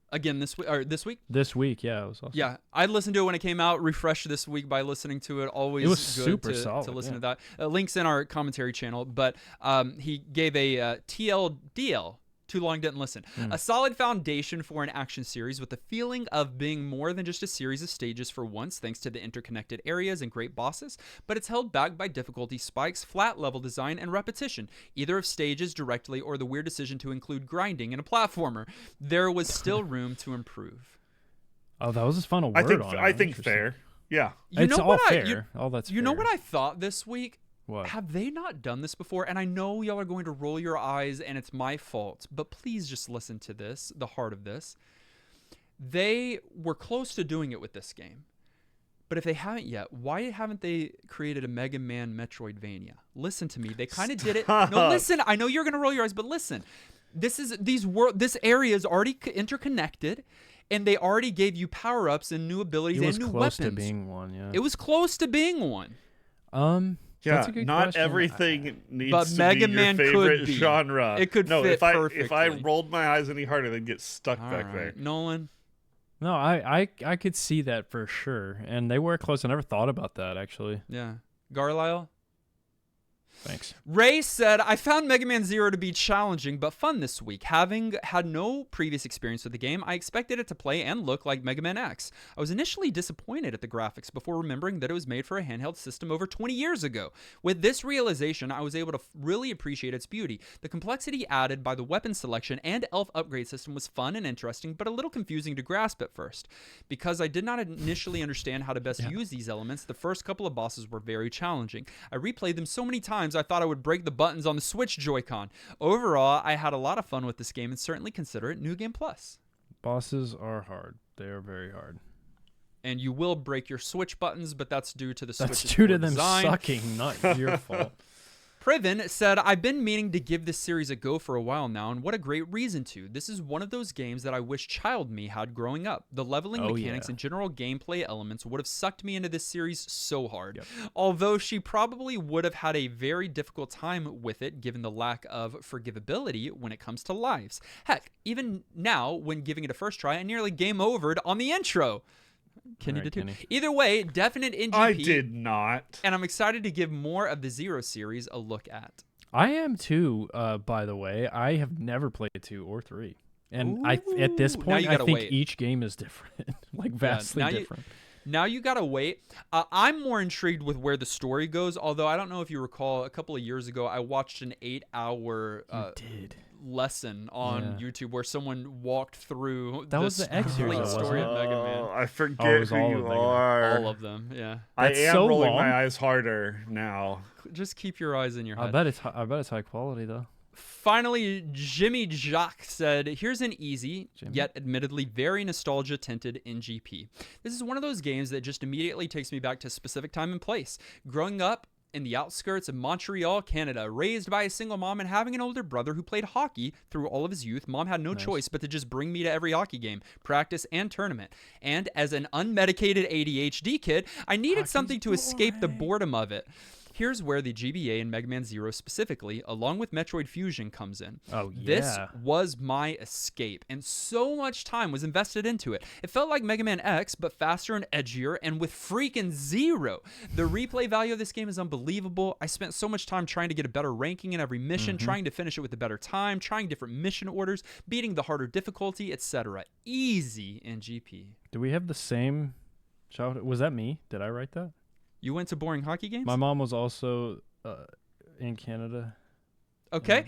Again this week, or this week? This week, yeah, it was awesome. Yeah, I listened to it when it came out. Refreshed this week by listening to it. Always It was good super to solid, listen yeah. to that. Links in our commentary channel. But he gave a TLDL Too long, didn't listen. A solid foundation for an action series with the feeling of being more than just a series of stages for once, thanks to the interconnected areas and great bosses, but it's held back by difficulty spikes, flat level design, and repetition, either of stages directly or the weird decision to include grinding in a platformer. There was still room to improve. Oh, that was his final word on it. I think fair. Yeah. It's all fair. All that's You fair. know what I thought this week? What? Have they not done this before? And I know y'all are going to roll your eyes and it's my fault, but please just listen to this, the heart of this. They were close to doing it with this game. But if they haven't yet, why haven't they created a Mega Man Metroidvania? Listen to me. They kind of did it. No, listen. I know you're going to roll your eyes, but listen. This area is already interconnected, and they already gave you power-ups and new abilities and new weapons. It was close to being one, yeah. It was close to being one. Yeah, that's a good not question. everything needs But to Mega be Man your could favorite be. genre. It could no, fit if I perfectly. rolled my eyes any harder, they'd get stuck All back right. there. Nolan. No, I could see that for sure. And they were close. I never thought about that, actually. Yeah. Garlisle? Thanks. Ray said, I found Mega Man Zero to be challenging but fun this week. Having had no previous experience with the game, I expected it to play and look like Mega Man X. I was initially disappointed at the graphics before remembering that it was made for a handheld system over 20 years ago. With this realization, I was able to really appreciate its beauty. The complexity added by the weapon selection and elf upgrade system was fun and interesting, but a little confusing to grasp at first. Because I did not initially understand how to best use these elements, the first couple of bosses were very challenging. I replayed them so many times I thought I would break the buttons on the Switch Joy-Con. Overall, I had a lot of fun with this game and certainly consider it New Game Plus. Bosses are hard. They are very hard. And you will break your Switch buttons, but that's due to the That's Switch's due to poor them design. sucking, not your fault. Priven said, I've been meaning to give this series a go for a while now, and what a great reason to. This is one of those games that I wish child me had growing up. The leveling mechanics and general gameplay elements would have sucked me into this series so hard. Although she probably would have had a very difficult time with it, given the lack of forgivability when it comes to lives. Heck, even now, when giving it a first try, I nearly game overed on the intro. Kenny did too. Either way, definite NGP. I did not. And I'm excited to give more of the Zero series a look at. I am too, by the way. I have never played 2 or 3. And at this point, I think each game is different. Like vastly different. Now you gotta wait. I'm more intrigued with where the story goes, although I don't know if you recall, a couple of years ago, I watched an 8-hour lesson on YouTube where someone walked through the X complete story of Mega Man. I forget who you are. All of them, yeah. I am so rolling long. my eyes harder now. Just keep your eyes in your head. I bet it's high quality though. Finally, Jimmy Jacques said, here's an easy, yet admittedly very nostalgia-tinted NGP. This is one of those games that just immediately takes me back to a specific time and place. Growing up in the outskirts of Montreal, Canada, raised by a single mom and having an older brother who played hockey through all of his youth, Mom had no choice but to just bring me to every hockey game, practice, and tournament. And as an unmedicated ADHD kid, I needed something to escape the boredom of it. Here's where the GBA and Mega Man Zero specifically, along with Metroid Fusion, comes in. Oh, yeah. This was my escape, and so much time was invested into it. It felt like Mega Man X, but faster and edgier, and with freaking Zero. The replay value of this game is unbelievable. I spent so much time trying to get a better ranking in every mission, trying to finish it with a better time, trying different mission orders, beating the harder difficulty, etc. Easy in GP. Do we have the same childhood? Was that me? Did I write that? You went to boring hockey games? My mom was also in Canada. Okay.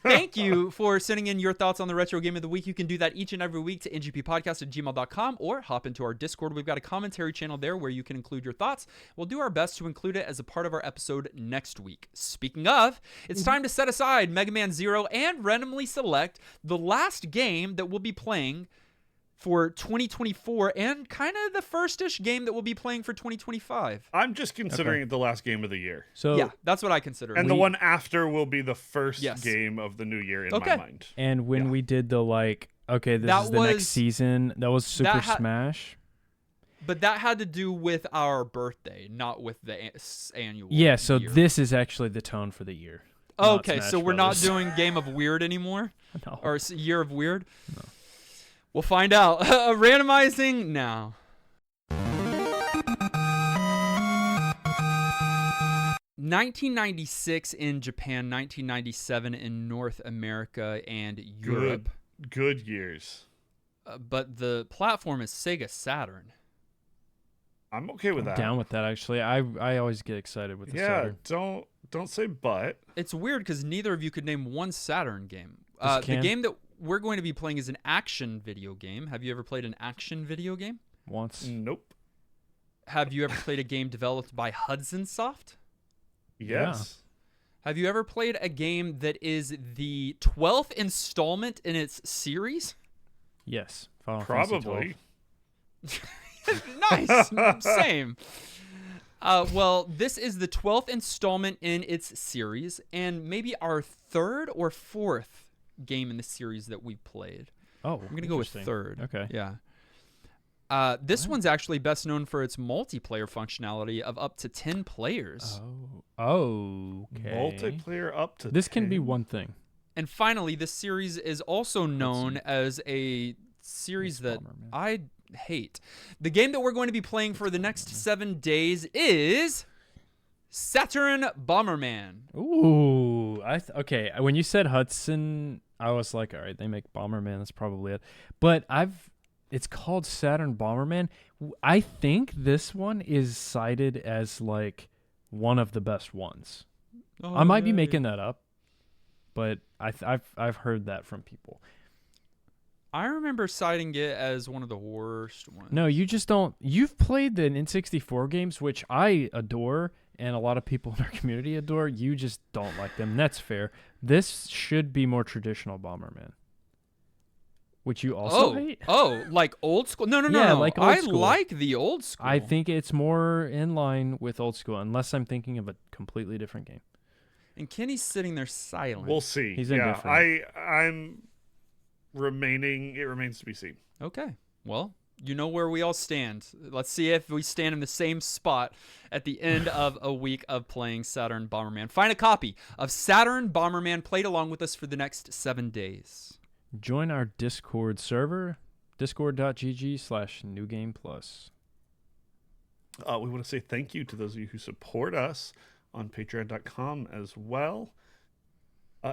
Thank you for sending in your thoughts on the Retro Game of the Week. You can do that each and every week to ngppodcast@gmail.com or hop into our Discord. We've got a commentary channel there where you can include your thoughts. We'll do our best to include it as a part of our episode next week. Speaking of, it's time to set aside Mega Man Zero and randomly select the last game that we'll be playing for 2024 and kind of the first-ish game that we'll be playing for 2025. I'm just considering it the last game of the year. So yeah, that's what I consider. And the one after will be the first Yes. game of the new year in my mind. And when we did the this is the next season, that was Super Smash. But that had to do with our birthday, not with the annual. Yeah, so year. This is actually the tone for the year. Okay, so we're not doing Game of Weird anymore? No. Or Year of Weird? No. We'll find out. Randomizing now. 1996 in Japan, 1997 in North America and Europe. Good years. But the platform is Sega Saturn. I'm okay with I'm that. down with that, actually. I always get excited with the Saturn. Don't say but. It's weird because neither of you could name one Saturn game. Just The can. game that we're going to be playing is an action video game. Have you ever played an action video game? Once. Nope. Have you ever played a game developed by Hudson Soft? Yes. Have you ever played a game that is the 12th installment in its series? Yes. Final Fantasy Probably. 12. Nice. Same. Well, this is the 12th installment in its series, and maybe our third or fourth game in the series that we've played. Oh, I'm going to go with interesting. third. Okay. Yeah. This one's actually best known for its multiplayer functionality of up to 10 players. Oh, okay. Multiplayer up to This can be 10? one thing. And finally, this series is also known as a series that Bomberman. I hate. The game that we're going to be playing for the next 7 days is Saturn Bomberman. Ooh, okay. When you said Hudson, I was like, all right, they make Bomberman. That's probably it. But it's called Saturn Bomberman. I think this one is cited as like one of the best ones. I might be making that up, but I've heard that from people. I remember citing it as one of the worst ones. No, you just don't. You've played the N64 games, which I adore, and a lot of people in our community adore. You just don't like them. That's fair. This should be more traditional Bomberman, which you also hate. Oh, like old school? No, Yeah, no. like old I school. like the old school. I think it's more in line with old school, unless I'm thinking of a completely different game. And Kenny's sitting there silent. We'll see. He's yeah, indifferent. I'm remaining. It remains to be seen. Okay. Well, you know where we all stand. Let's see if we stand in the same spot at the end of a week of playing Saturn Bomberman. Find a copy of Saturn Bomberman played along with us for the next 7 days. Join our Discord server, discord.gg/newgameplus. We want to say thank you to those of you who support us on patreon.com as well,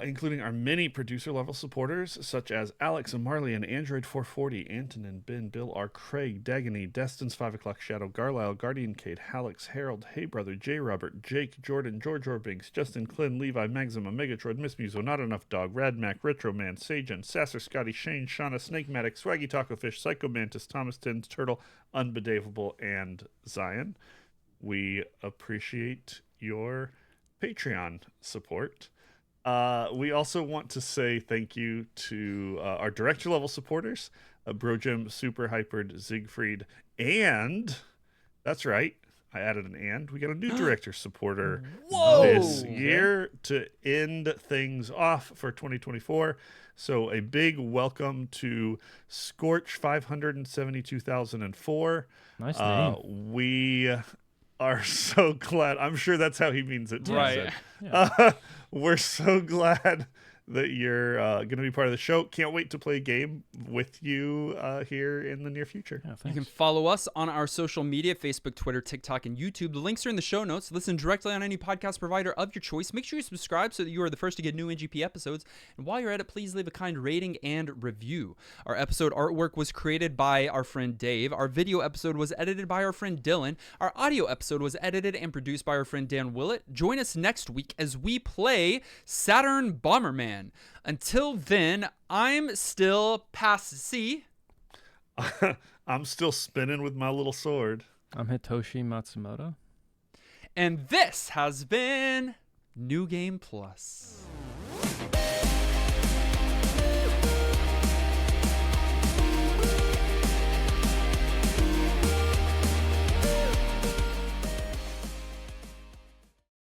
including our many producer-level supporters, such as Alex and Marley and Android440, Antonin, Ben, Bill R. Craig, Dagany, Destin's 5 O'Clock Shadow, Garlisle, Guardian Cade, Hallex, Harold, Hey Brother, J. Robert, Jake, Jordan, George Orbinks, Justin, Clint, Levi, Maxima, Megatroid, Miss Muso, Not Enough Dog, Radmac, Retro Man, Sajan, Sasser, Scotty, Shane, Shauna, Snake Matic, Swaggy Taco Fish, Psycho Mantis, Thomas Tins, Turtle, Unbedavable, and Zion. We appreciate your Patreon support. We also want to say thank you to our director level supporters, Brojim, Super Hypered, Siegfried, and that's right, I added an and. We got a new director supporter this year to end things off for 2024. So a big welcome to Scorch 572,004. Nice name. We are so glad. I'm sure that's how he means it. Right. We're so glad that you're going to be part of the show. Can't wait to play a game with you here in the near future. Yeah, You thanks. can follow us on our social media, Facebook, Twitter, TikTok, and YouTube. The links are in the show notes. Listen directly on any podcast provider of your choice. Make sure you subscribe so that you are the first to get new NGP episodes. And while you're at it, please leave a kind rating and review. Our episode artwork was created by our friend Dave. Our video episode was edited by our friend Dylan. Our audio episode was edited and produced by our friend Dan Willett. Join us next week as we play Saturn Bomberman. Until then, I'm still Passy. I'm still spinning with my little sword. I'm Hitoshi Matsumoto. And this has been New Game Plus.